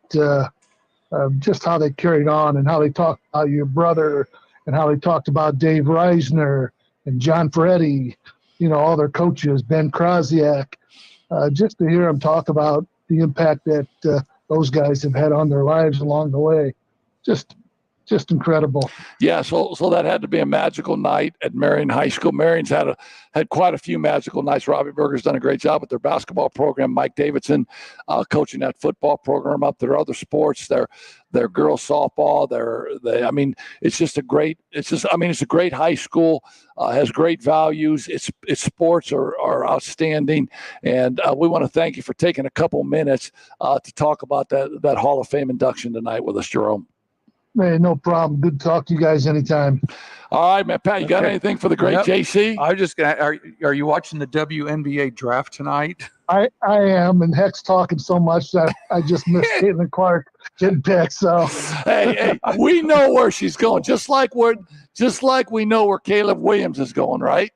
just how they carried on and how they talked about your brother and how they talked about Dave Reisner and John Ferretti, you know, all their coaches, Ben Krosiak, just to hear them talk about the impact that those guys have had on their lives along the way. Just incredible. Yeah, so that had to be a magical night at Marion High School. Marion's had quite a few magical nights. Robbie Berger's done a great job with their basketball program. Mike Davidson coaching that football program up. Their other sports, their girls softball. It's a great high school. Has great values. Its sports are outstanding, and we want to thank you for taking a couple minutes to talk about that Hall of Fame induction tonight with us, Jerome. Hey, no problem. Good to talk to you guys anytime. All right, man. Pat, you got anything for the great JC? I was just gonna. Are you watching the WNBA draft tonight? I am, and Heck's talking so much that I just missed Caitlin Clark getting picked. So hey, we know where she's going, just like we know where Caleb Williams is going, right?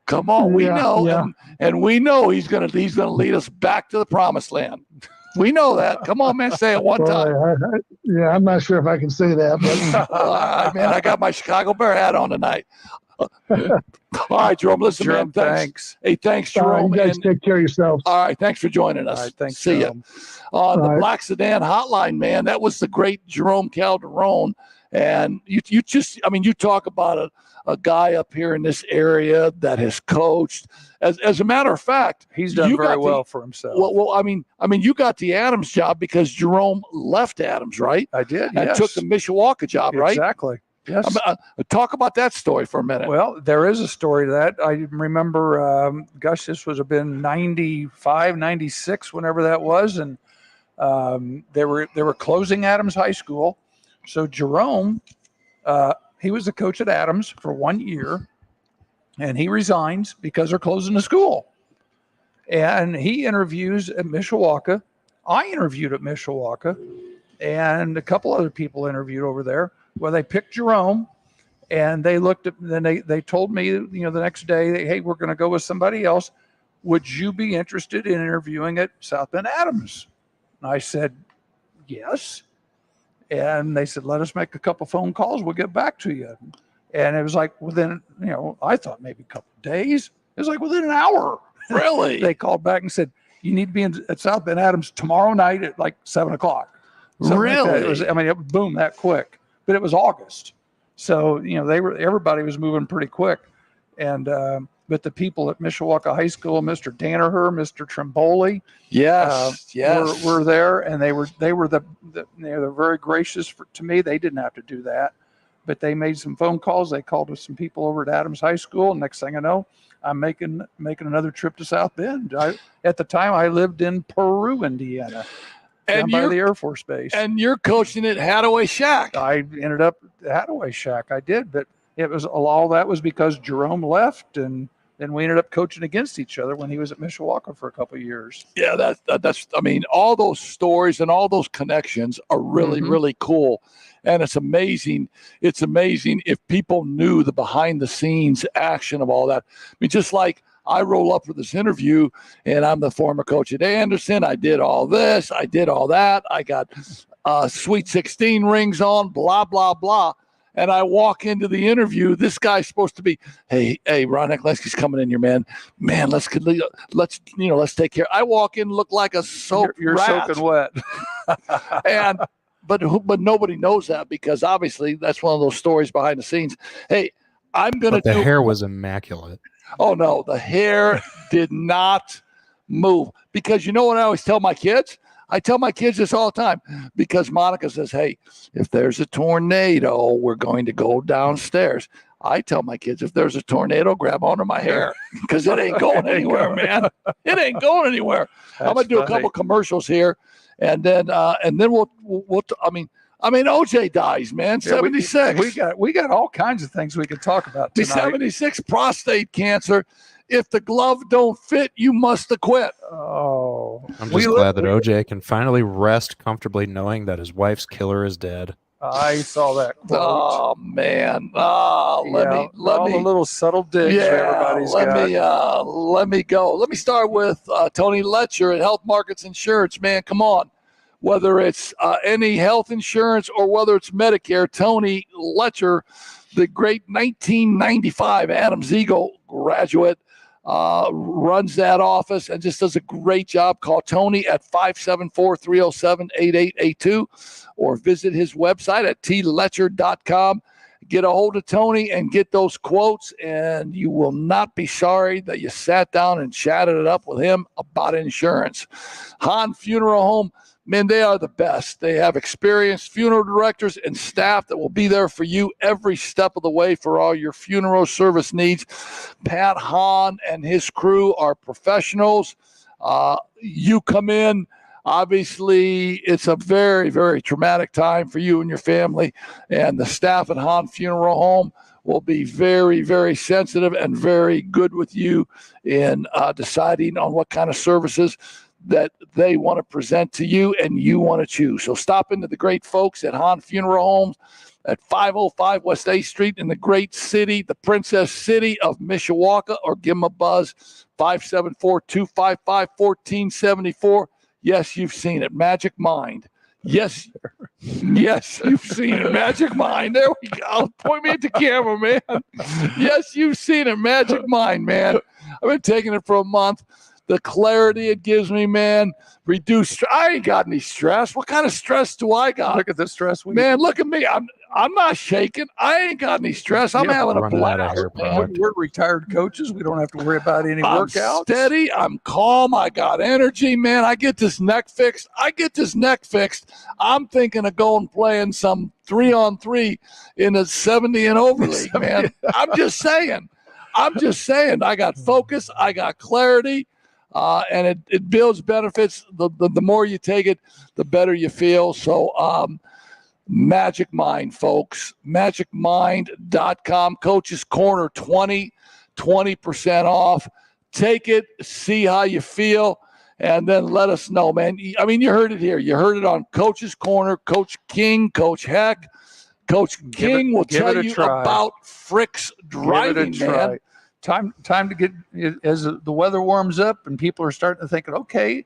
Come on, we know, yeah. And we know he's gonna lead us back to the promised land. We know that. Come on, man, say it one time. I'm not sure if I can say that, but all right, man, I got my Chicago Bear hat on tonight. All right, Jerome. Listen, Jerome, man. Thanks. Hey, thanks, Jerome. You guys take care of yourselves. All right, thanks for joining us. All right, thanks. See you on the Black Sedan Hotline, man. That was the great Jerome Calderon, and you talk about a guy up here in this area that has coached. As a matter of fact, he's done very well for himself. Well, I mean, you got the Adams job because Jerome left Adams, right? I did, and took the Mishawaka job, right? Exactly. Yes. Talk about that story for a minute. Well, there is a story to that. I remember, this would have been 95, 96, whenever that was. And they were closing Adams High School. So Jerome, he was the coach at Adams for 1 year, and he resigns because they're closing the school. And he interviews at Mishawaka. I interviewed at Mishawaka, and a couple other people interviewed over there. Well, they picked Jerome, and they looked at. Then they told me, the next day, hey, we're going to go with somebody else. Would you be interested in interviewing at South Bend Adams? And I said, yes. And they said, let us make a couple phone calls. We'll get back to you. And it was like within, I thought maybe a couple of days. It was like within an hour. Really? They called back and said, you need to be at South Bend Adams tomorrow night at like 7:00. Really? It was, it boom that quick. But it was August. So, everybody was moving pretty quick. And, but the people at Mishawaka High School, Mr. Danaher, Mr. Trimboli, Yes. were there, and they were they're very gracious to me. They didn't have to do that, but they made some phone calls. They called with some people over at Adams High School. Next thing I know, I'm making another trip to South Bend. At the time, I lived in Peru, Indiana, down by the Air Force Base. And you're coaching at Hadaway Shack. I ended up at Hadaway Shack. I did, but it was all that was because Jerome left, and then we ended up coaching against each other when he was at Mishawaka for a couple of years. Yeah, that's. I mean, all those stories and all those connections are really, really cool, and it's amazing. It's amazing if people knew the behind the scenes action of all that. I mean, just like I roll up for this interview, and I'm the former coach at Anderson. I did all this. I did all that. I got Sweet 16 rings on. Blah blah blah. And I walk into the interview. This guy's supposed to be, hey, Ron Nikolewski's coming in here, man. Man, let's take care. I walk in, look like a soap. You're rat. soaking wet. But nobody knows that because obviously that's one of those stories behind the scenes. Hey, I'm gonna. But the hair was immaculate. Oh no, the hair did not move because you know what I always tell my kids. I tell my kids this all the time because Monica says, hey, if there's a tornado, we're going to go downstairs. I tell my kids, if there's a tornado, grab onto my hair because it ain't going anywhere, man. It ain't going anywhere. I'm going to do a couple commercials here and then we'll OJ dies, man. 76. We got all kinds of things we could talk about tonight. 76, prostate cancer. If the glove don't fit, you must have quit. Oh, I'm just glad that OJ can finally rest comfortably knowing that his wife's killer is dead. I saw that quote. Oh man! Let me a little subtle digs everybody's got. Let me go. Let me start with Tony Letcher at Health Markets Insurance. Man, come on. Whether it's any health insurance or whether it's Medicare, Tony Letcher, the great 1995 Adams Eagle graduate, runs that office and just does a great job. Call Tony at 574-307-8882 or visit his website at tletcher.com. Get a hold of Tony and get those quotes, and you will not be sorry that you sat down and chatted it up with him about insurance. Hahn Funeral Home, man, they are the best. They have experienced funeral directors and staff that will be there for you every step of the way for all your funeral service needs. Pat Hahn and his crew are professionals. You come in, obviously, it's a very, very traumatic time for you and your family, and the staff at Hahn Funeral Home will be very, very sensitive and very good with you in deciding on what kind of services that they want to present to you and you want to choose. So stop into the great folks at Hahn Funeral Homes at 505 West 8th Street in the great city, the Princess City of Mishawaka, or give them a buzz, 574-255-1474. Yes, you've seen it. Magic Mind. Yes, you've seen it. Magic Mind. There we go. Point me at the camera, man. Yes, you've seen it. Magic Mind, man. I've been taking it for a month. The clarity it gives me, man. Reduce. I ain't got any stress. What kind of stress do I got? Look at the stress. Man, look at me. I'm not shaking. I ain't got any stress. I'm having a blast. We're retired coaches. We don't have to worry about any workouts. I'm steady. I'm calm. I got energy, man. I get this neck fixed. I'm thinking of going playing some 3-on-3 in a 70 and over league, man. I'm just saying. I got focus. I got clarity. And it builds benefits. The more you take it, the better you feel. So Magic Mind, folks. MagicMind.com. Coach's Corner 20% off. Take it, see how you feel, and then let us know, man. I mean, you heard it here. You heard it on Coach's Corner. Coach King, Coach Heck. Coach King will tell you about Frick's driving, man. Time to get, as the weather warms up and people are starting to think, okay,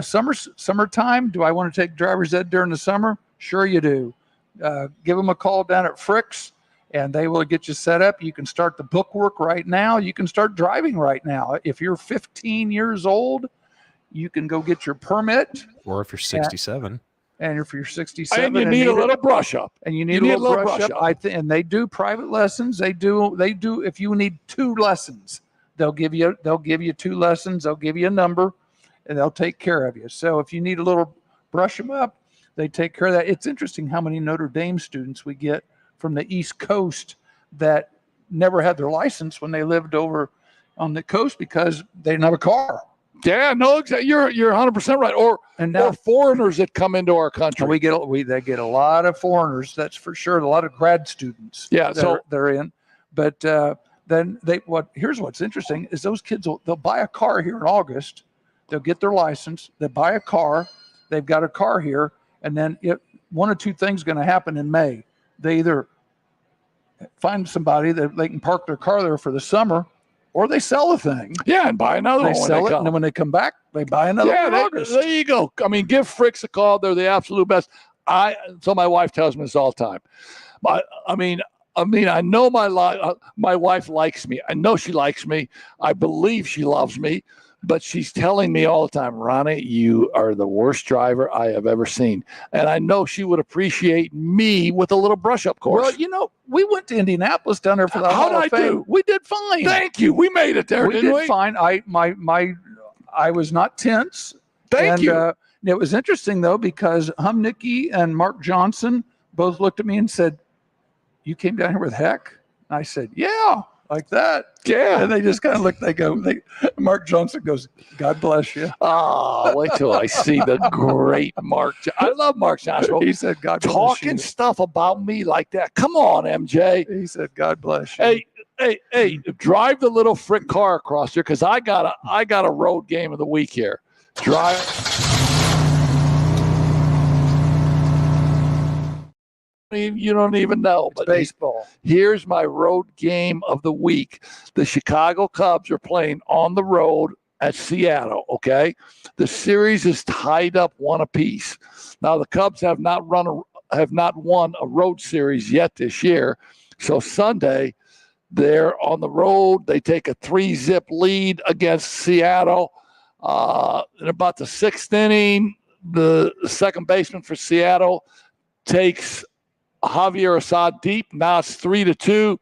Summertime. Do I want to take driver's ed during the summer? Sure you do. Give them a call down at Frick's, and they will get you set up. You can start the bookwork right now. You can start driving right now. If you're 15 years old, you can go get your permit. Or if you're 67. And if you're 67 And you need a little brush up. and you need a little brush up. And they do private lessons. They do. If you need 2 lessons, they'll give you 2 lessons. They'll give you a number, and they'll take care of you. So if you need a little brush them up, they take care of that. It's interesting how many Notre Dame students we get from the East Coast that never had their license when they lived over on the coast because they didn't have a car. Yeah, no, you're 100% right. Or Now foreigners that come into our country. they get a lot of foreigners, that's for sure. A lot of grad students. Yeah, they're in. But then here's what's interesting is those kids they'll buy a car here in August. They'll get their license. They buy a car. They've got a car here, and then one of 2 things going to happen in May. They either find somebody that they can park their car there for the summer, or they sell the thing. Yeah, and buy another They one. sell it, and then when they come back, they buy another one in August. There you go. I mean, give Frick's a call. They're the absolute best. So my wife tells me this all the time. I mean, I know my wife likes me. I know she likes me. I believe she loves me. But she's telling me all the time, Ronnie, you are the worst driver I have ever seen. And I know she would appreciate me with a little brush-up course. Well, we went to Indianapolis down there for the Hall of Fame. We did fine. Thank you. We made it there, didn't we? Did fine. I was not tense. Thank you. It was interesting, though, because Humnicky and Mark Johnson both looked at me and said, "You came down here with Heck?" And I said, "Yeah." Like that. Yeah. And they just kind of look, Mark Johnson goes, "God bless you." Oh, wait till I see the great Mark. I love Mark Johnson. He said, "God bless you." Talking stuff about me like that. Come on, MJ. He said, "God bless you." Hey, drive the little Frick car across here because I got a road game of the week here. Drive. You don't even know, but baseball. Here's my road game of the week. The Chicago Cubs are playing on the road at Seattle. Okay, the series is tied up 1 apiece. Now the Cubs have not won a road series yet this year. So Sunday, they're on the road. They take a 3-zip lead against Seattle. In about the 6th inning, the second baseman for Seattle takes Javier Assad deep. Now it's 3-2.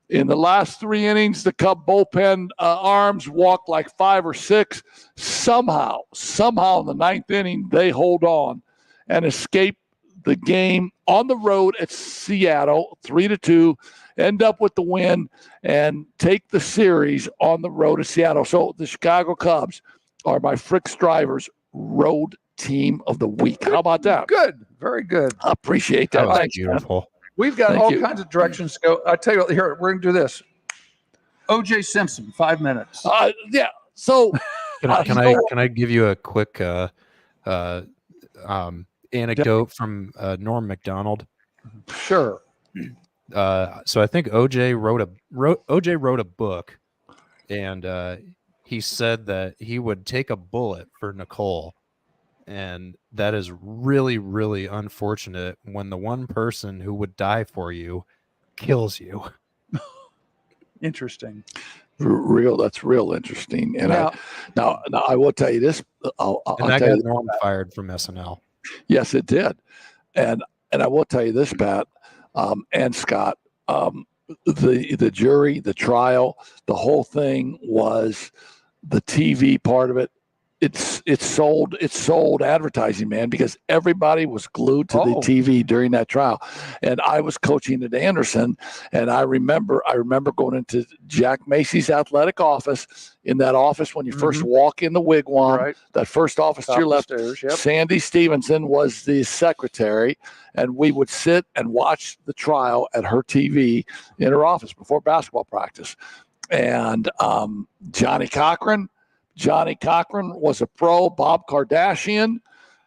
In the last 3 innings, the Cub bullpen arms walked like 5 or 6. Somehow in the 9th inning, they hold on and escape the game on the road at Seattle, 3-2, end up with the win and take the series on the road at Seattle. So the Chicago Cubs are my Frick's Drivers road team of the week. How about that? Good. Very good. I appreciate that. That was Thanks, beautiful. We've got Thank all you. kinds of directions to go. I tell you what, here, we're going to do this. O.J. Simpson, 5 minutes. Yeah. So Can I give you a quick anecdote from Norm Macdonald? Sure. So I think OJ wrote a book, and he said that he would take a bullet for Nicole, and that is really, really unfortunate when the one person who would die for you kills you. Interesting. That's real interesting. And now I will tell you this. I'll that tell got you, Norm fired from SNL. yes, it did. And I will tell you this, Pat, and Scott, the jury, the trial, the whole thing was the TV part of it. It's sold advertising, man, because everybody was glued to the TV during that trial. And I was coaching at Anderson, and I remember going into Jack Macy's athletic office. In that office, when you first walk in the wigwam, Right. that first office to your left, Stairs, yep. Sandy Stevenson was the secretary, and we would sit and watch the trial at her TV in her office before basketball practice. And Johnny Cochran was a pro. Bob Kardashian,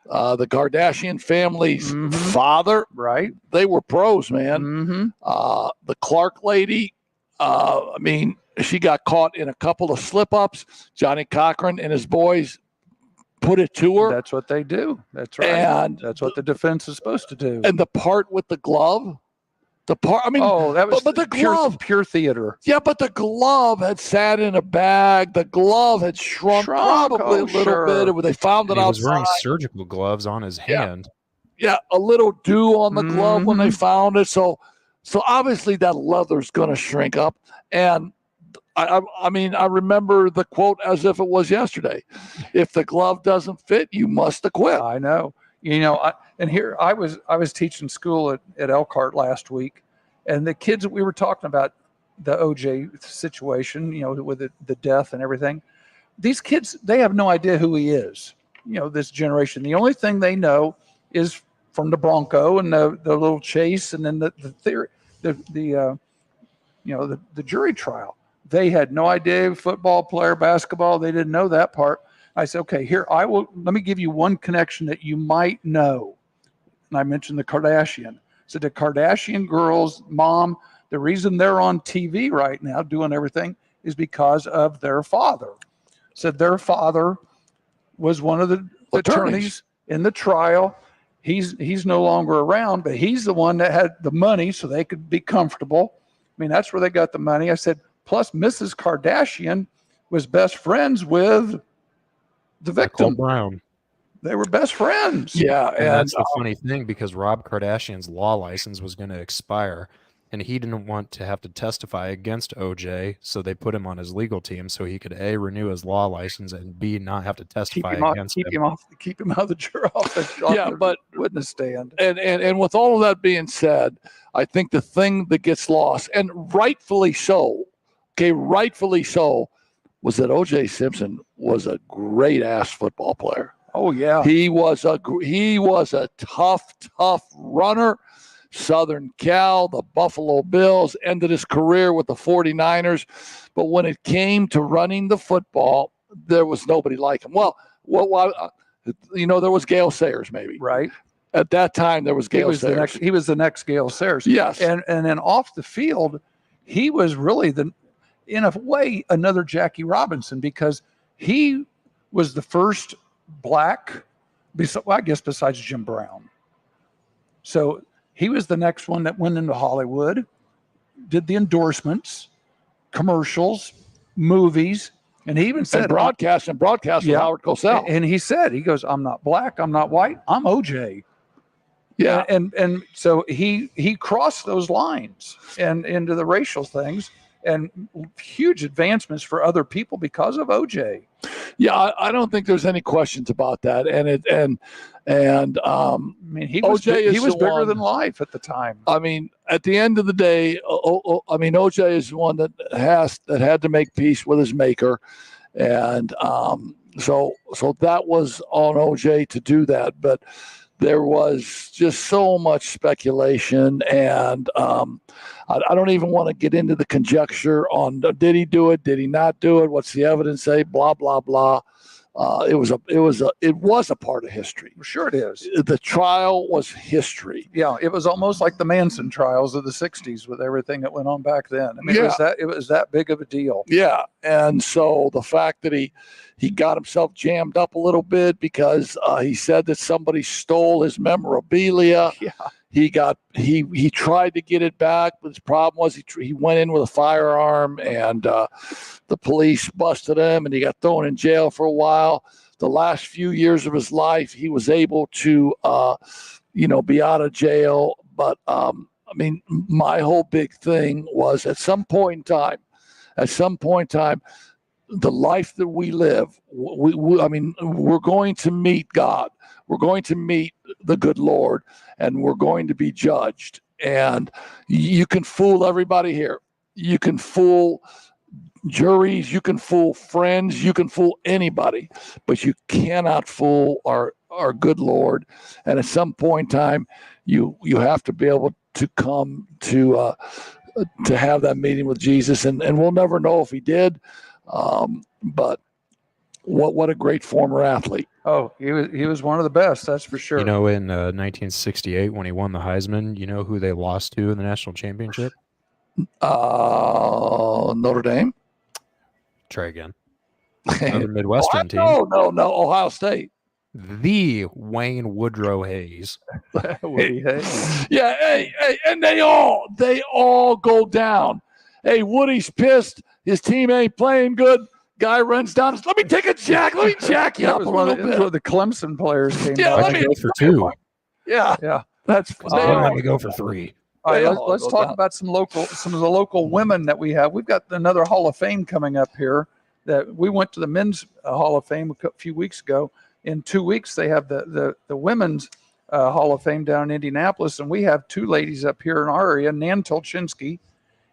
the Kardashian family's father. Right. They were pros, man. Mm-hmm. The Clark lady, she got caught in a couple of slip-ups. Johnny Cochran and his boys put it to her. That's what they do. That's right. And That's what the defense is supposed to do. and the part with the glove, the part. I mean, Oh, that was but the glove. pure theater. Yeah, but the glove had sat in a bag. The glove had shrunk probably Oh, a little sure. bit. They found it And he was outside. wearing surgical gloves on his hand. Yeah, a little dew on the glove when they Mhm. found it. So obviously that leather's going to shrink up. And I mean, I remember the quote as if it was yesterday. If the glove doesn't fit, you must acquit. I know. And here I was teaching school at Elkhart last week, and the kids, we were talking about the OJ situation, with the death and everything. These kids, they have no idea who he is. This generation. The only thing they know is from the Bronco and the little chase, and then the theory, the jury trial. They had no idea, football player, basketball. They didn't know that part. I said, okay, let me give you one connection that you might know. And I mentioned the Kardashian. So the Kardashian girls' mom, the reason they're on TV right now doing everything is because of their father. Said their father was one of the attorneys in the trial. He's no longer around, but he's the one that had the money so they could be comfortable. I mean, that's where they got the money. I said, plus Mrs. Kardashian was best friends with the victim. Michael Brown. They were best friends. Yeah, And that's the funny thing, because Rob Kardashian's law license was going to expire, and he didn't want to have to testify against OJ, so they put him on his legal team so he could A, renew his law license, and B, not have to testify against him. Keep him out of the jury office. but Witness stand. and with all of that being said, I think the thing that gets lost, and rightfully so, was that O.J. Simpson was a great ass football player. Oh yeah. He was a tough runner. Southern Cal, the Buffalo Bills, ended his career with the 49ers. But when it came to running the football, there was nobody like him. Well, there was Gale Sayers maybe. Right. At that time, there was Gale Sayers. He was the next Gale Sayers. Yes. And then off the field, he was really in a way, another Jackie Robinson, because he was the first black, I guess besides Jim Brown. So he was the next one that went into Hollywood, did the endorsements, commercials, movies, and he even said broadcast with Howard Cosell. And he goes, I'm not black, I'm not white, I'm OJ. Yeah. And so he crossed those lines and into the racial things, and huge advancements for other people because of OJ. Yeah, I don't think there's any questions about that. I mean, he was bigger than life at the time. I mean, at the end of the day, OJ is the one that had to make peace with his maker, and so that was on OJ to do that. But there was just so much speculation, and I don't even want to get into the conjecture on did he do it, did he not do it, what's the evidence say, blah blah blah. It was a part of history. Sure it is. The trial was history. Yeah, it was almost like the Manson trials of the 60s with everything that went on back then. I mean, Yeah. it was that big of a deal. Yeah, and so the fact that he got himself jammed up a little bit because he said that somebody stole his memorabilia. Yeah. He tried to get it back, but his problem was he went in with a firearm, and the police busted him, and he got thrown in jail for a while. The last few years of his life, he was able to be out of jail. But I mean, my whole big thing was at some point in time, the life that we live, we're going to meet God. We're going to meet the good Lord, and we're going to be judged. And you can fool everybody here. You can fool juries. You can fool friends. You can fool anybody, but you cannot fool our good Lord. And at some point in time, you have to be able to come to have that meeting with Jesus. And we'll never know if he did. But what a great former athlete. Oh, he was one of the best, that's for sure. In 1968, when he won the Heisman, you know who they lost to in the national championship? Notre Dame. Try again. Another Midwestern team. No, Ohio State. The Wayne Woodrow Hayes. Woody Hayes. Yeah, hey, and they all go down. Hey, Woody's pissed. His team ain't playing good. Guy runs down. Let me take a jack. Let me jack you That up was a one little of the, bit. where the Clemson players came Yeah, by. let I me- go for two. Yeah, Yeah. that's They all. let me go for three. All right, They let's, all let's go talk down. about some of the local women that we have. We've got another Hall of Fame coming up here. That we went to the men's Hall of Fame a few weeks ago. In 2 weeks, they have the women's Hall of Fame down in Indianapolis, and we have two ladies up here in our area. Nan Tolchinsky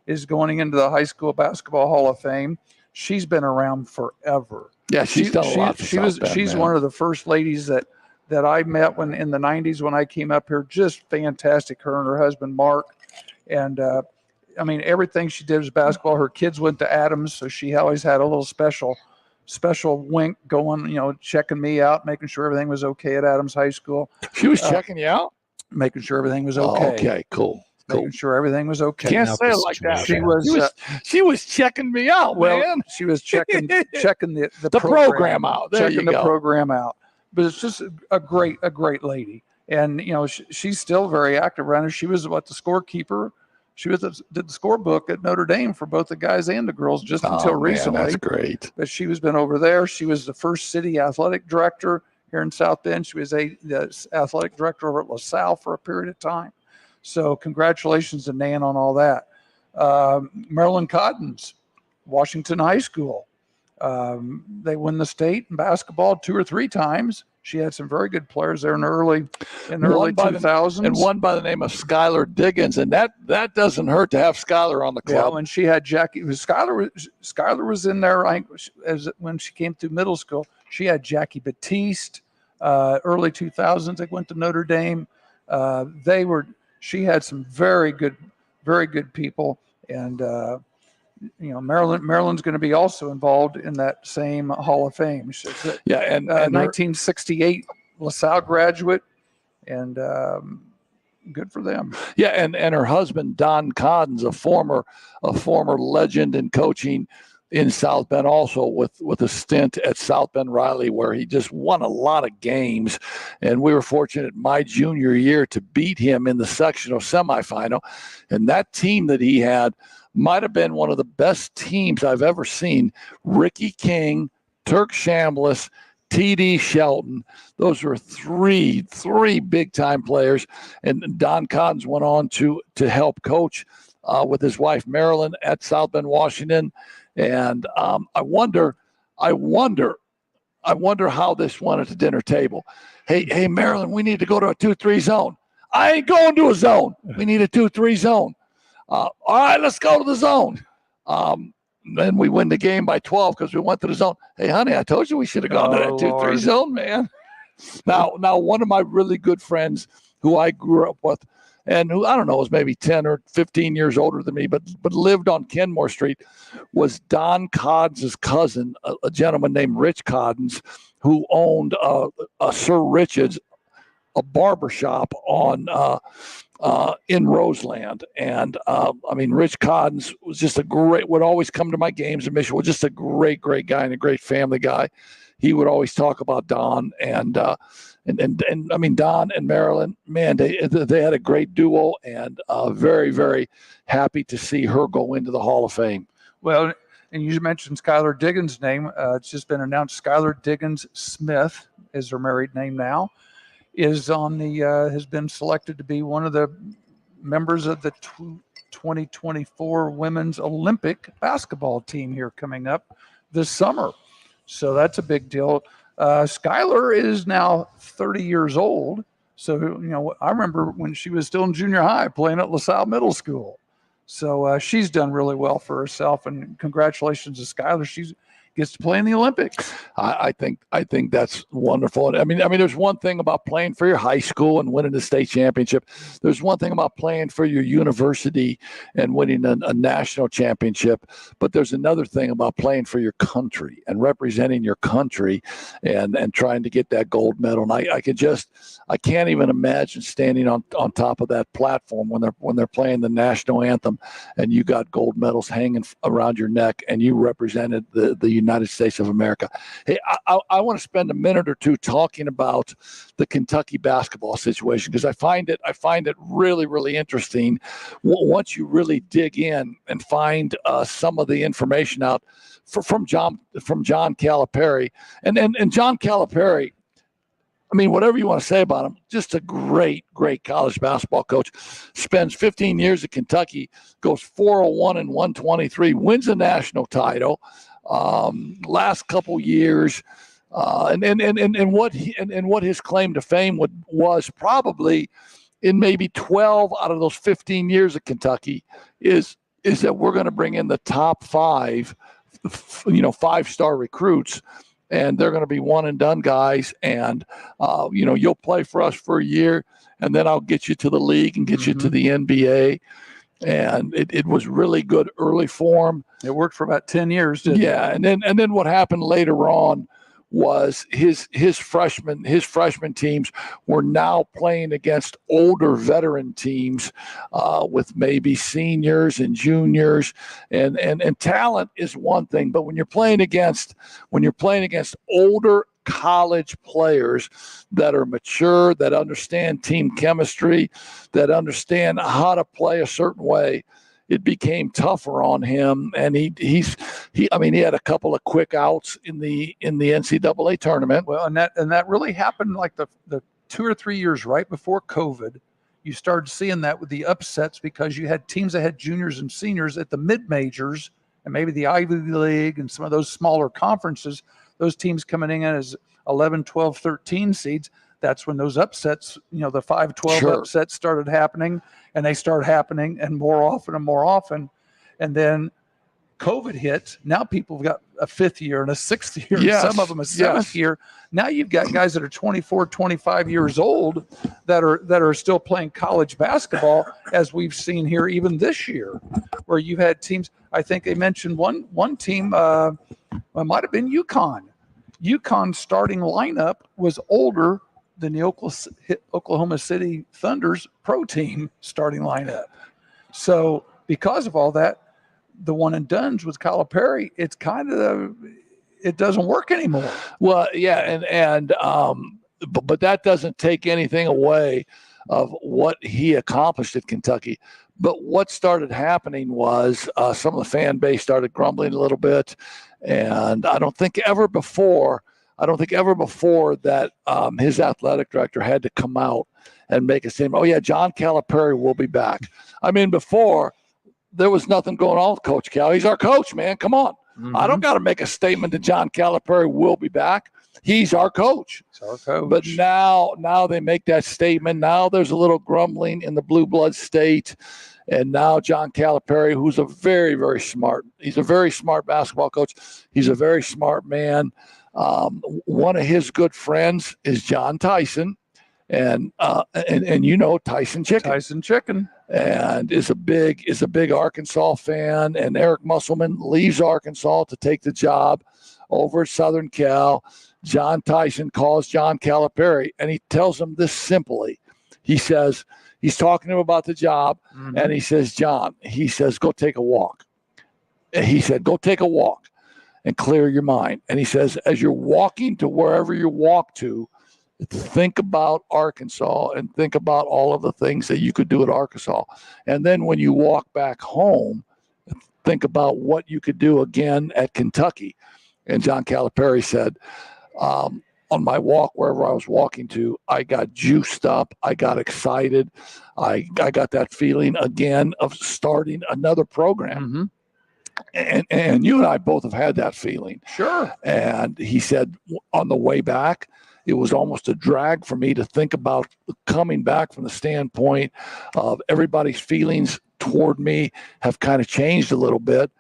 is going into the High School Basketball Hall of Fame. She's been around forever. Yeah, she's done a lot. For South Bend, she's man. one of the first ladies that I met when in the 90s when I came up here. Just fantastic. Her and her husband Mark, and I mean everything she did was basketball. Her kids went to Adams, so she always had a little special wink going. You know, checking me out, making sure everything was okay at Adams High School, She was checking you out. making sure everything was Oh, okay. okay, cool. Making sure everything was okay. Can't Out say it the like that. situation. She was She was checking me out, well, man. she was checking the The program out. There checking you the go. program out. But it's just a great lady, and you know she's still very active around her. She was the scorekeeper. She did the scorebook at Notre Dame for both the guys and the girls just until Man, recently. that's great. But she's been over there. She was the first city athletic director here in South Bend. She was the athletic director over at LaSalle for a period of time. So congratulations to Nan on all that. Marilyn Cottons, Washington High School. They won the state in basketball 2 or 3 times. She had some very good players there in the early One by the- 2000s. And one by the name of Skylar Diggins, and that doesn't hurt to have Skylar on the Yeah, club. when she had Jackie, Skylar was in there as when she came through middle school. She had Jackie Batiste, early 2000s. They went to Notre Dame. She had some very good people, and you know Maryland's going to be also involved in that same Hall of Fame. She's a Yeah, and her- 1968 LaSalle graduate, and good for them. yeah, and her husband Don Coddens, a former legend in coaching in South Bend, also with a stint at South Bend Riley, where he just won a lot of games. And we were fortunate my junior year to beat him in the sectional semifinal. And that team that he had might have been one of the best teams I've ever seen. Ricky King, Turk Chambliss, T.D. Shelton. Those were three big time players. And Don Coddens went on to help coach with his wife Marilyn at South Bend, Washington. And I wonder how this went at the dinner table. Hey, Marilyn, we need to go to a 2-3 zone. I ain't going to a zone. We need a 2-3 zone. All right, let's go to the zone. Then we win the game by 12 because we went to the zone. Hey, honey, I told you we should have gone to that 2-3 Lord. zone, man. Now, one of my really good friends who I grew up with, and who I don't know was maybe 10 or 15 years older than me, but lived on Kenmore Street, was Don Coddens' cousin, a gentleman named Rich Coddens, who owned Sir Richard's, a barbershop on in Roseland. And I mean, Rich Coddens was just would always come to my games in Michigan, was just a great guy and a great family guy. He would always talk about Don and I mean, Don and Marilyn, man, they had a great duo, and very, very happy to see her go into the Hall of Fame. Well, and you mentioned Skylar Diggins' name. It's just been announced. Skylar Diggins Smith is her married name now. Is on the has been selected to be one of the members of the 2024 Women's Olympic basketball team here coming up this summer. So that's a big deal. Skylar is now 30 years old. So, you know, I remember when she was still in junior high playing at LaSalle Middle School. So she's done really well for herself. And congratulations to Skylar. She gets to play in the Olympics. I think that's wonderful. I mean, there's one thing about playing for your high school and winning the state championship. There's one thing about playing for your university and winning a national championship. But there's another thing about playing for your country and representing your country and trying to get that gold medal. And I can't even imagine standing on top of that platform when they're playing the national anthem and you got gold medals hanging around your neck and you represented the United States of America. Hey, I want to spend a minute or two talking about the Kentucky basketball situation because I find it really, really interesting once you really dig in and find some of the information out from John Calipari. And John Calipari, I mean, whatever you want to say about him, just a great, great college basketball coach. Spends 15 years at Kentucky, goes 401 and 123, wins a national title. Last couple years, and what his claim to fame was probably in maybe 12 out of those 15 years at Kentucky is that we're going to bring in the top 5, 5-star recruits. And they're going to be one and done guys. And, you'll play for us for a year and then I'll get you to the league and get you to the NBA. And it was really good early form. It worked for about 10 years, didn't it? Yeah. And then what happened later on was his freshman teams were now playing against older veteran teams with maybe seniors and juniors, and talent is one thing, but when you're playing against older college players that are mature, that understand team chemistry, that understand how to play a certain way, it became tougher on him, and he had a couple of quick outs in the NCAA tournament. Well, and that really happened like the 2 or 3 years right before COVID. You started seeing that with the upsets because you had teams that had juniors and seniors at the mid majors and maybe the Ivy League and some of those smaller conferences. Those teams coming in as 11, 12, 13 seeds. That's when those upsets, the 5-12 Sure. upsets started happening, and they start happening and more often and more often. And then COVID hit. Now people have got a 5th year and a 6th year, Yes. and some of them a 7th year. Now you've got guys that are 24, 25 years old that are still playing college basketball, as we've seen here even this year, where you've had teams. I think they mentioned one team, it might have been UConn. UConn's starting lineup was older than the Oklahoma City Thunder's pro team starting lineup. So because of all that, the one and dones with Calipari, it's kind of it doesn't work anymore. Well, yeah, but that doesn't take anything away of what he accomplished at Kentucky. But what started happening was some of the fan base started grumbling a little bit, and I don't think ever before that his athletic director had to come out and make a statement. Oh yeah, John Calipari will be back. I mean, before there was nothing going on with Coach Cal. He's our coach, man. Come on. Mm-hmm. I don't got to make a statement that John Calipari will be back. He's our coach. It's our coach. But now they make that statement. Now there's a little grumbling in the blue blood state. And now John Calipari, who's a very, very smart, he's a very smart basketball coach. He's a very smart man. One of his good friends is John Tyson, and Tyson Chicken, and is a big Arkansas fan. And Eric Musselman leaves Arkansas to take the job over at Southern Cal. John Tyson calls John Calipari, and he tells him this simply. He says, he's talking to him about the job, and he says, John, go take a walk. And he said, go take a walk and clear your mind. And he says, as you're walking to wherever you walk to, think about Arkansas and think about all of the things that you could do at Arkansas. And then when you walk back home, think about what you could do again at Kentucky. And John Calipari said, on my walk, wherever I was walking to, I got juiced up. I got excited. I got that feeling again of starting another program. And you and I both have had that feeling. Sure. And he said on the way back, it was almost a drag for me to think about coming back from the standpoint of everybody's feelings toward me have kind of changed a little bit.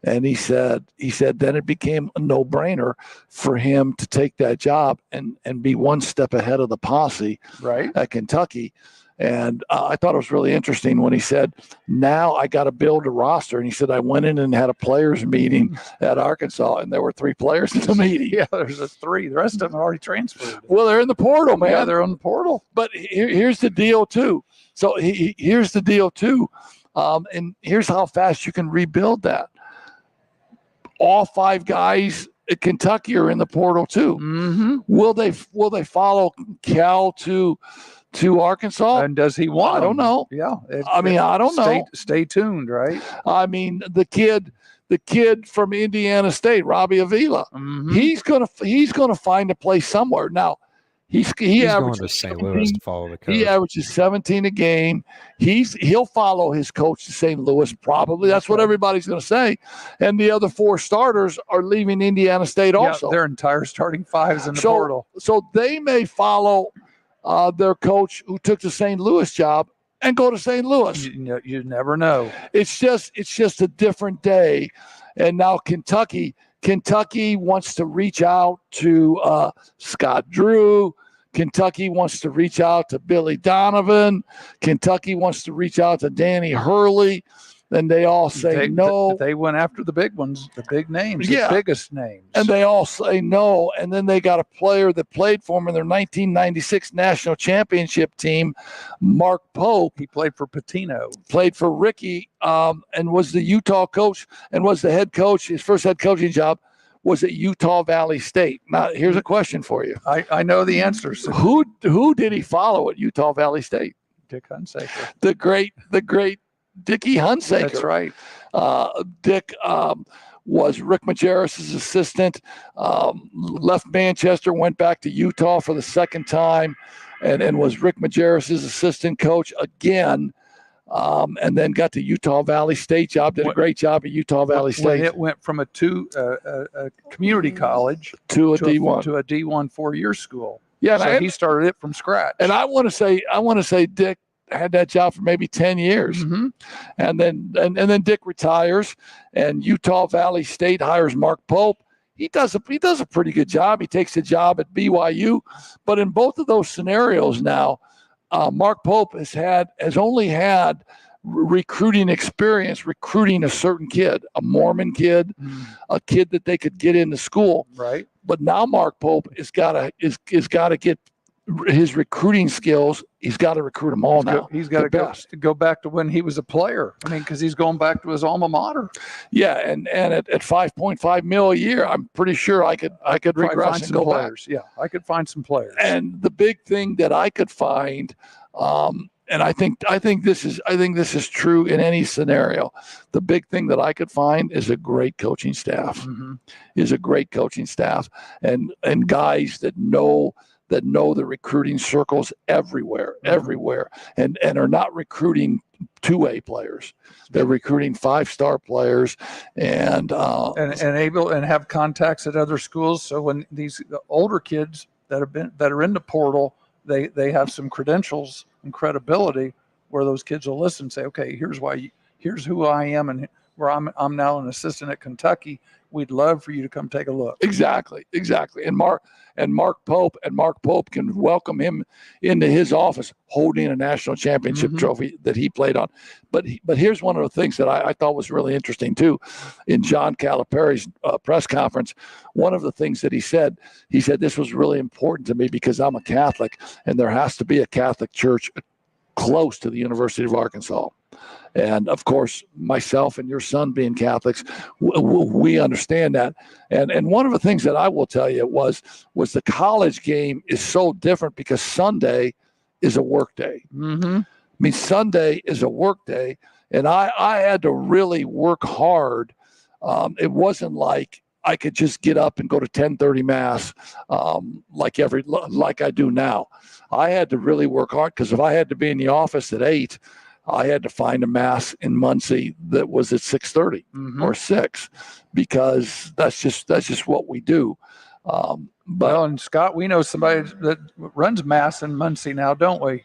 And he said then it became a no-brainer for him to take that job and be one step ahead of the posse right at Kentucky. And I thought it was really interesting when he said, now I got to build a roster. And he said, I went in and had a players meeting at Arkansas, and there were 3 players in the meeting. Yeah, there's 3. The rest of them are already transferred. Well, they're in the portal, man. Yeah, they're on the portal. But here's the deal, too. So here's the deal, too. And here's how fast you can rebuild that. All 5 guys at Kentucky are in the portal too. Mm-hmm. Will they follow Cal to Arkansas? And does he want? I don't them? know. Yeah. I mean, I don't know. Stay tuned, right? I mean, the kid from Indiana State, Robbie Avila, Mhm. he's gonna find a place somewhere. Now, he He's going averages to St. 17 Louis to follow the coach. He averages 17 a game. He'll follow his coach to St. Louis, probably. That's what everybody's going to say. And the other 4 starters are leaving Indiana State also. Yeah, their entire starting 5 is in the portal. So they may follow their coach who took the St. Louis job and go to St. Louis. You never know. It's just a different day. And now Kentucky wants to reach out to Scott Drew. Kentucky wants to reach out to Billy Donovan. Kentucky wants to reach out to Danny Hurley. And they all say no. They went after the big ones, the big names, Yeah. the biggest names. And they all say no. And then they got a player that played for them in their 1996 national championship team, Mark Pope. He played for Patino. Played for Ricky and was the Utah coach and was the head coach. His first head coaching job was at Utah Valley State. Now, here's a question for you. I know the answers. Who did he follow at Utah Valley State? Dick Hunsaker. The great Dickie Hunsaker. That's right. Dick was Rick Majerus' assistant, left Manchester, went back to Utah for the second time, and was Rick Majerus' assistant coach again, and then got the Utah Valley State job, did a great job at Utah Valley When State. it went from a community college To a D1. to a D1 4-year school. Yeah, So he started it from scratch. and I want to say Dick had that job for maybe 10 years. Mhm. And then Dick retires, and Utah Valley State hires Mark Pope. He does a pretty good job. He takes a job at BYU, but in both of those scenarios now, Mark Pope has only had recruiting experience, recruiting a certain kid, a Mormon kid, a kid that they could get into school. Right. But now Mark Pope has got to get his recruiting skills. He's got to recruit them all now. He's got the to best. go back to when he was a player. I mean, because he's going back to his alma mater. Yeah, and at $5.5 million a year, I'm pretty sure I could Probably regress find and some go back. players. Yeah, I could find some players. And the big thing that I could find, and I think this is true in any scenario. The big thing that I could find is a great coaching staff. Mhm. Is a great coaching staff, and guys that know the recruiting circles everywhere, and are not recruiting 2A players. They're recruiting 5-star players, and able and have contacts at other schools. So when the older kids that are in the portal, they have some credentials and credibility where those kids will listen and say, okay, here's who I am, and where I'm now an assistant at Kentucky. We'd love for you to come take a look. Exactly. And Mark Pope can welcome him into his office holding a national championship Mhm. trophy that he played on. But here's one of the things that I thought was really interesting too. In John Calipari's press conference, one of the things that he said this was really important to me because I'm a Catholic and there has to be a Catholic church close to the University of Arkansas. And of course, myself and your son being Catholics, we understand that. And one of the things that I will tell you was the college game is so different because Sunday is a work day. Mm-hmm. I mean, Sunday is a work day, and I had to really work hard. It wasn't like I could just get up and go to 10:30 mass like I do now. I had to really work hard because if I had to be in the office at 8, I had to find a mass in Muncie that was at 6:30 Mm-hmm. or 6, because that's just what we do. But Well, and Scott, we know somebody that runs Mass in Muncie now, don't we?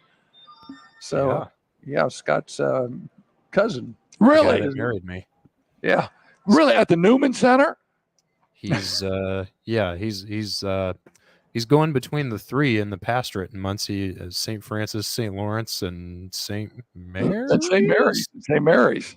So, yeah, Scott's cousin. The guy really, that married me. Yeah. really at the Newman Center. He's he's going between the 3 in the pastorate in Muncie, St. Francis, St. Lawrence, and St. Mary's. At St. Mary's. St. Mary's.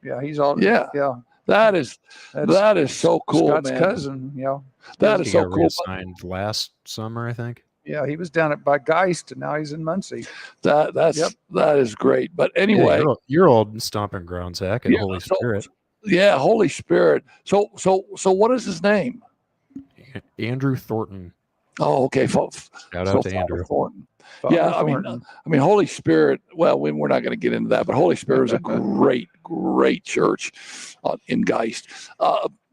Yeah, he's all. Yeah. Yeah. That is That's so cool, Scott's man. cousin. Yeah. That He is so got cool. reassigned last summer, I think. Yeah. He was down by Geist, and now he's in Muncie. That is great. But anyway, Yeah, your old stomping ground, Zach, and Yeah, Holy so- Spirit. yeah, Holy Spirit. So what is his name? Andrew Thornton. Oh, okay. Shout out to Andrew. Thornton. Father Yeah, Thornton. I mean, Holy Spirit. Well, we're not going to get into that, but Holy Spirit is a great church in Geist.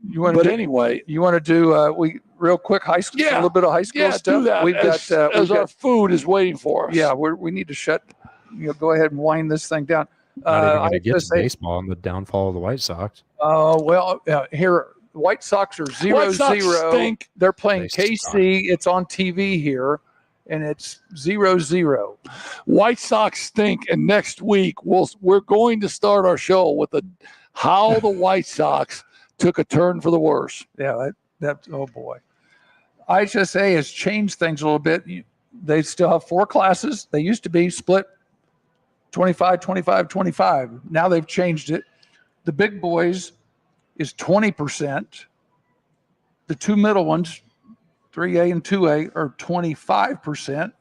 You want But to anyway, you want to do we real quick high school, a little bit of high school yeah, stuff. do that. We've as, got as our food is waiting for us. yeah, we need to go ahead and wind this thing down. Not even going I to get to say, baseball and the downfall of the White Sox. here White Sox are 0-0. White Sox stink. They're playing They KC. suck. It's on TV here, and it's 0-0. White Sox stink, and next week we're going to start our show with how the White Sox took a turn for the worse. Yeah, that oh boy. IHSA has changed things a little bit. They still have 4 classes. They used to be split 25, 25, 25. Now they've changed it. The big boys is 20%. The 2 middle ones, 3A and 2A, are 25%.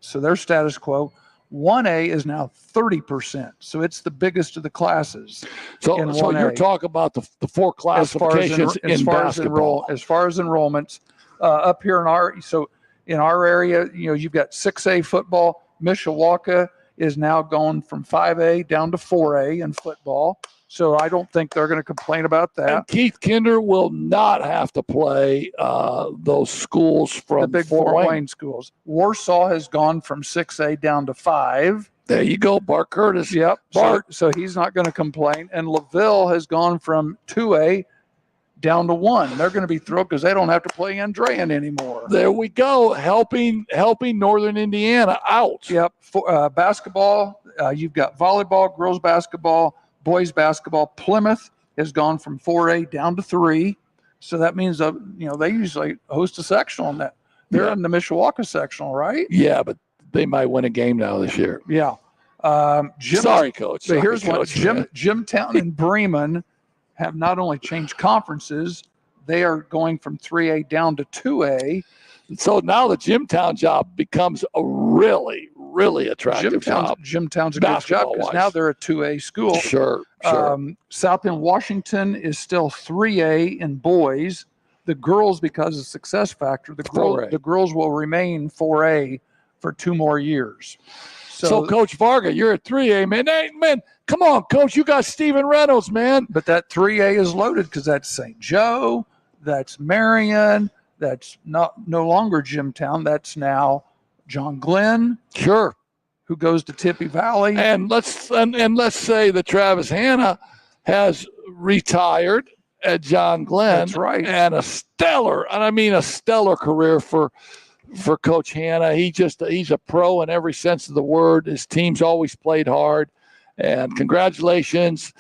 So they're status quo. 1A is now 30%. So it's the biggest of the classes. So In you're 1A. talking about the 4 classifications in basketball. As far as enrollments, up here in our area, you've got 6A football. Mishawaka is now going from 5A down to 4A in football. So I don't think they're going to complain about that. And Keith Kinder will not have to play those schools from The big Fort Wayne schools. Warsaw has gone from 6A down to 5. There you go, Bart Curtis. Yep. Bart. So he's not going to complain. And LaVille has gone from 2A down to 1. They're going to be thrilled because they don't have to play Andrean anymore. There we go, helping Northern Indiana out. Yep. For, basketball, you've got volleyball, girls basketball, boys basketball. Plymouth has gone from 4A down to 3. So that means, they usually host a sectional in that. They're in the Mishawaka sectional, right? Yeah, but they might win a game now this year. Yeah. Sorry, Coach. But here's one. Coach. Jimtown and Bremen have not only changed conferences, they are going from 3A down to 2A. So now the Jimtown job becomes a really, really attractive job. Jimtown's a good job because now they're a 2A school. Sure. South Bend, Washington is still 3A in boys. The girls, because of success factor, the 4A. girls will remain 4A for 2 more years. So Coach Varga, you're at 3A, man. Hey, man, come on, Coach. You got Steven Reynolds, man. But that 3A is loaded because that's St. Joe, that's Marion, that's no longer Jimtown. That's now John Glenn, Sure. who goes to Tippy Valley. And let's say that Travis Hanna has retired at John Glenn. That's right. And a stellar career for Coach Hanna. He's a pro in every sense of the word. His team's always played hard. And congratulations.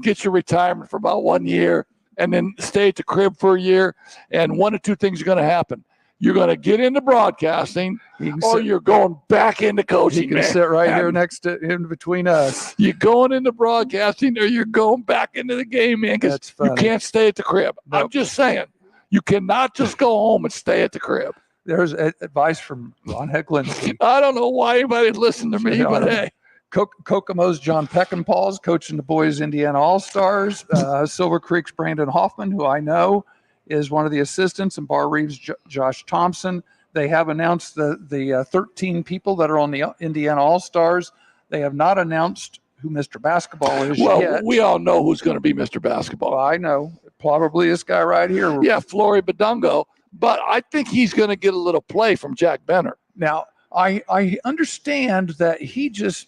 Get your retirement for about 1 year and then stay at the crib for a year. And 1 of 2 things are going to happen. You're going to get into broadcasting or you're going back into coaching. He can sit right here next to in between us. You're going into broadcasting or you're going back into the game, man, because you can't stay at the crib. Nope. I'm just saying. You cannot just go home and stay at the crib. There's advice from Ron Hecklinski. I don't know why anybody listened to me, but hey. Kokomo's John Peckinpah's coaching the boys Indiana All-Stars. Silver Creek's Brandon Hoffman, who I know, is one of the assistants, and Bar Reeves' Josh Thompson. They have announced the 13 people that are on the Indiana All-Stars. They have not announced who Mr. Basketball is yet. Well, we all know who's going to be Mr. Basketball. Well, I know. Probably this guy right here. Yeah, Flory Badungo. But I think he's going to get a little play from Jack Benner. Now, I understand that he's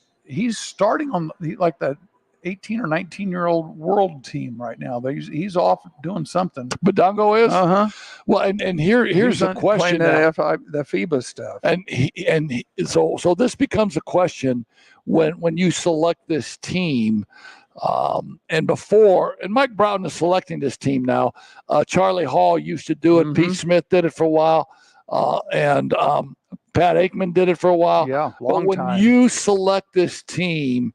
starting on like the 18 or 19-year-old world team right now. He's off doing something. Badungo is? Uh-huh. Well, and here's the question. The FIBA stuff. And so this becomes a question when you select this team. And Mike Broughton is selecting this team now. Charlie Hall used to do it. Mm-hmm. Pete Smith did it for a while. And Pat Aikman did it for a while. Yeah, long time. But when you select this team,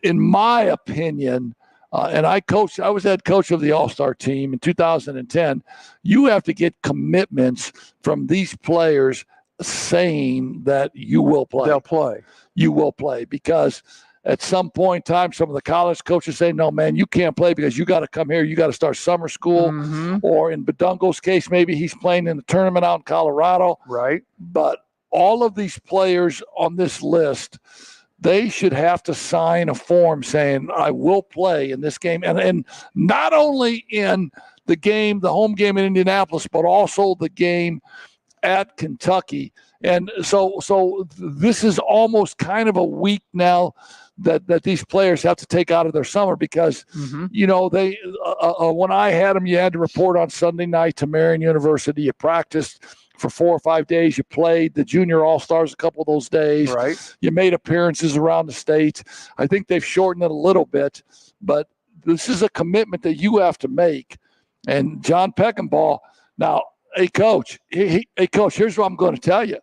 in my opinion, and I was head coach of the All-Star team in 2010, you have to get commitments from these players saying that you will play. They'll play. You will play because at some point in time, some of the college coaches say, no, man, you can't play because you got to come here. You got to start summer school. Mhm. Or in Badungo's case, maybe he's playing in the tournament out in Colorado. Right. But all of these players on this list, they should have to sign a form saying, I will play in this game. And not only in the game, the home game in Indianapolis, but also the game at Kentucky. And so this is almost kind of a week now that these players have to take out of their summer because, Mhm. you know, they when I had them, you had to report on Sunday night to Marian University. You practiced for 4 or 5 days. You played the junior all-stars a couple of those days. Right. You made appearances around the state. I think they've shortened it a little bit, but this is a commitment that you have to make. And John Peckinpah, now, hey, Coach, hey, Coach, here's what I'm going to tell you.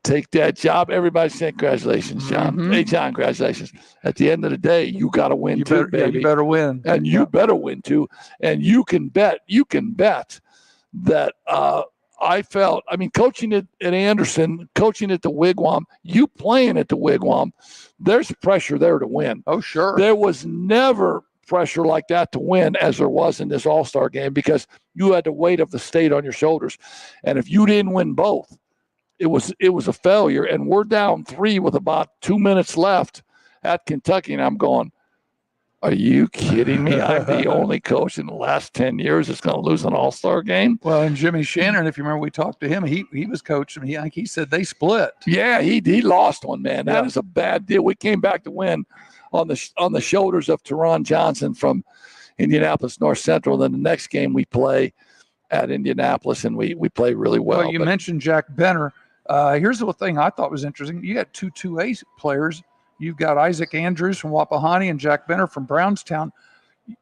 Take that job. Everybody's saying, congratulations, John. Mhm. Hey, John, congratulations. At the end of the day, you got to win You too, better, yeah, baby. you better win. And you better win too. And you can bet that I felt, I mean, coaching at Anderson, coaching at the Wigwam, you playing at the Wigwam, there's pressure there to win. Oh, sure. There was never pressure like that to win as there was in this All-Star game because you had the weight of the state on your shoulders. And if you didn't win both, it was a failure. And we're down 3 with about 2 minutes left at Kentucky. And I'm going, are you kidding me? I'm the only coach in the last 10 years that's going to lose an All-Star game. Well, and Jimmy Shannon, if you remember, we talked to him. He was coaching. He said they split. Yeah, he lost one, man. That Yeah. is a bad deal. We came back to win on the shoulders of Teron Johnson from Indianapolis North Central. Then the next game we play at Indianapolis, and we play really well. Well, you mentioned Jack Benner. Here's the thing I thought was interesting. You got two 2A players. You've got Isaac Andrews from Wapahani and Jack Benner from Brownstown.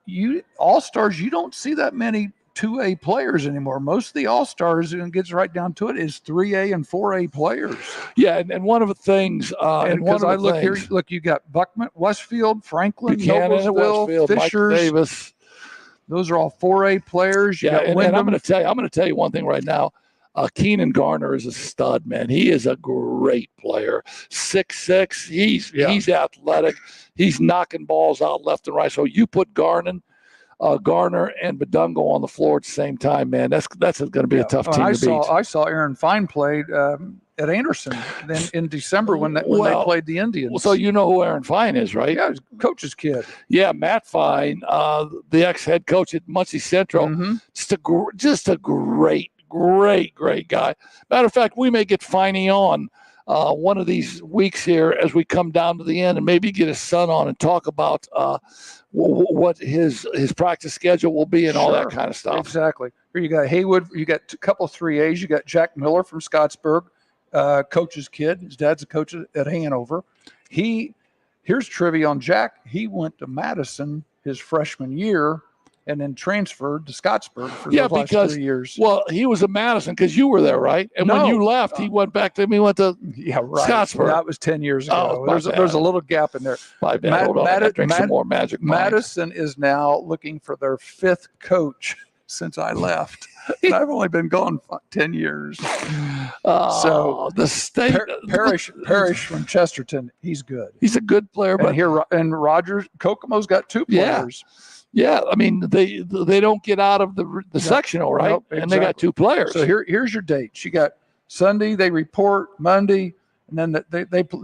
You All-Stars, you don't see that many 2A players anymore. Most of the All-Stars, and it gets right down to it, is 3A and 4A players. Yeah, and one of the things, And one of because I the look things, here, look, you got Buckman, Westfield, Franklin, Buchanan at Noblesville, Westfield, Mike Fishers. Davis. Those are all 4A players. You Yeah, got and I'm Wyndham. going to tell you one thing right now. Keenan Garner is a stud, man. He is a great player. 6'6". He's athletic. He's knocking balls out left and right. So you put Garner and Badungo on the floor at the same time, man. That's going to be a tough team to beat. I saw Aaron Fine played at Anderson then in December when they played the Indians. Well, so you know who Aaron Fine is, right? Yeah, he's coach's kid. Yeah, Matt Fine, the ex-head coach at Muncie Central. Mhm. Just a great guy. Matter of fact, we may get Finey on one of these weeks here as we come down to the end and maybe get his son on and talk about what his practice schedule will be and all that Sure. kind of stuff. Exactly. Here you got Haywood. You got a couple 3As. You got Jack Miller from Scottsburg, coach's kid. His dad's a coach at Hanover. Here's trivia on Jack. He went to Madison his freshman year and then transferred to Scottsburg for Yeah, the last because- 3 years. Well, he was at Madison because you were there, right? And when No. you left, he went back to he went to Yeah, right. Scottsburg. That was 10 years Oh, ago. my There's a bad. little gap in there. my bad. Hold on, I gotta drink some more Magic Mike. Madison is now looking for their 5th coach since I left. And I've only been gone 10 years. So, the state Parrish from Chesterton, he's good. he's a good player, but And Rogers, Kokomo's got 2 Yeah. players. yeah, I mean they don't get out of the sectional, right? Nope, And they got exactly. 2 players. So here's your dates. You got Sunday, they report Monday, and then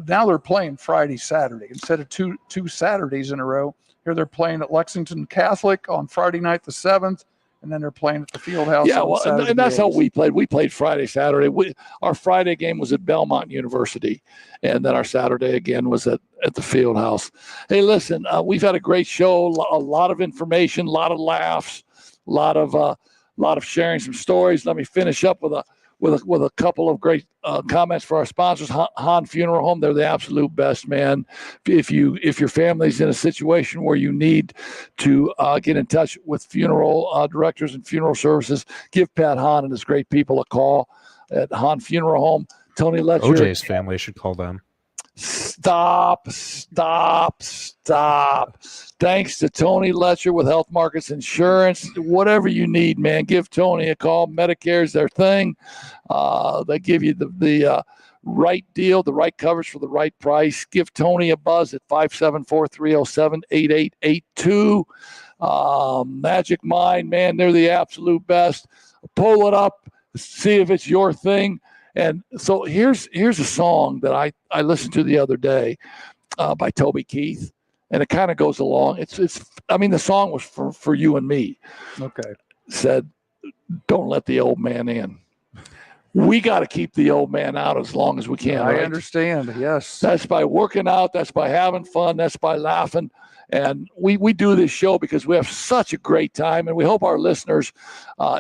now they're playing Friday, Saturday instead of two Saturdays in a row. Here they're playing at Lexington Catholic on Friday night the 7th, and then they're playing at the Fieldhouse. Yeah, on well, Saturday and that's the how 8th. we played. We played Friday, Saturday. Our Friday game was at Belmont University, and then our Saturday again was at the Fieldhouse. Hey, listen, we've had a great show. A lot of information, a lot of laughs, a lot of sharing some stories. Let me finish up with a couple of great comments for our sponsors. Han Funeral Home, they're the absolute best, man. If your family's in a situation where you need to get in touch with funeral directors and funeral services, give Pat Hahn and his great people a call at Hahn Funeral Home. Tony Letcher. OJ's family should call them. Stop. Thanks to Tony Letcher with Health Markets Insurance. Whatever you need, man, give Tony a call. Medicare is their thing. They give you the right deal, the right coverage for the right price. Give Tony a buzz at 574-307-8882. Magic Mind, man, they're the absolute best. Pull it up, see if it's your thing. And so here's a song that I listened to the other day by Toby Keith, and it kind of goes along. The song was for you and me. Okay. Said, don't let the old man in. We got to keep the old man out as long as we can. I right? understand. Yes. That's by working out. That's by having fun. That's by laughing. And we do this show because we have such a great time, and we hope our listeners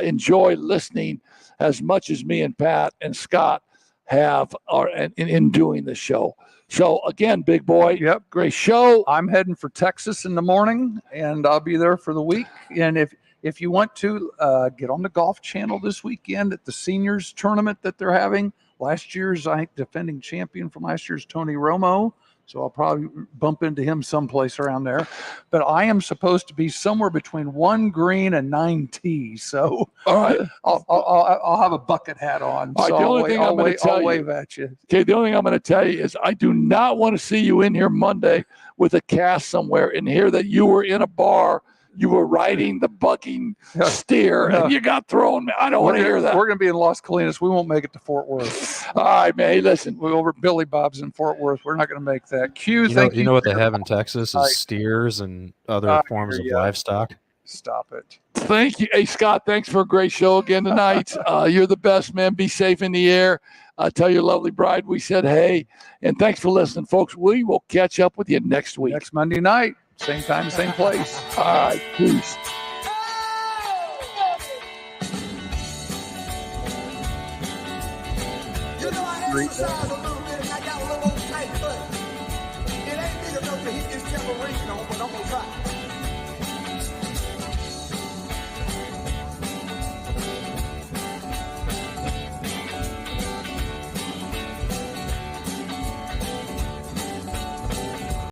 enjoy listening as much as me and Pat and Scott have in doing this show. So again, big boy, Yep. great show. I'm heading for Texas in the morning, and I'll be there for the week. And if you want to get on the Golf Channel this weekend at the seniors tournament that they're having, last year's, I think, defending champion from last year's Tony Romo. So I'll probably bump into him someplace around there. But I am supposed to be somewhere between 1 green and 9 tees. So All right. I'll have a bucket hat on. All right, So the only thing I'm gonna tell I'll you- wave at you. Okay, the only thing I'm going to tell you is I do not want to see you in here Monday with a cast somewhere and hear that you were in a bar, you were riding the bucking Yeah. steer, No. and you got thrown. I don't want to hear that. We're going to be in Las Colinas. We won't make it to Fort Worth. All right, man. Hey, listen. We're over at Billy Bob's in Fort Worth. We're not going to make that. Q, You thank know what they for- have in Texas I- is steers and other I forms hear of ya. livestock. Stop it. Thank you. Hey, Scott, thanks for a great show again tonight. You're the best, man. Be safe in the air. Tell your lovely bride we said hey. And thanks for listening, folks. We will catch up with you next week. Next Monday night, same time, same place. All right. Peace. You know I exercise a little bit and I got a little old tight butt. It ain't big enough to hit this separation on, but I'm gonna try.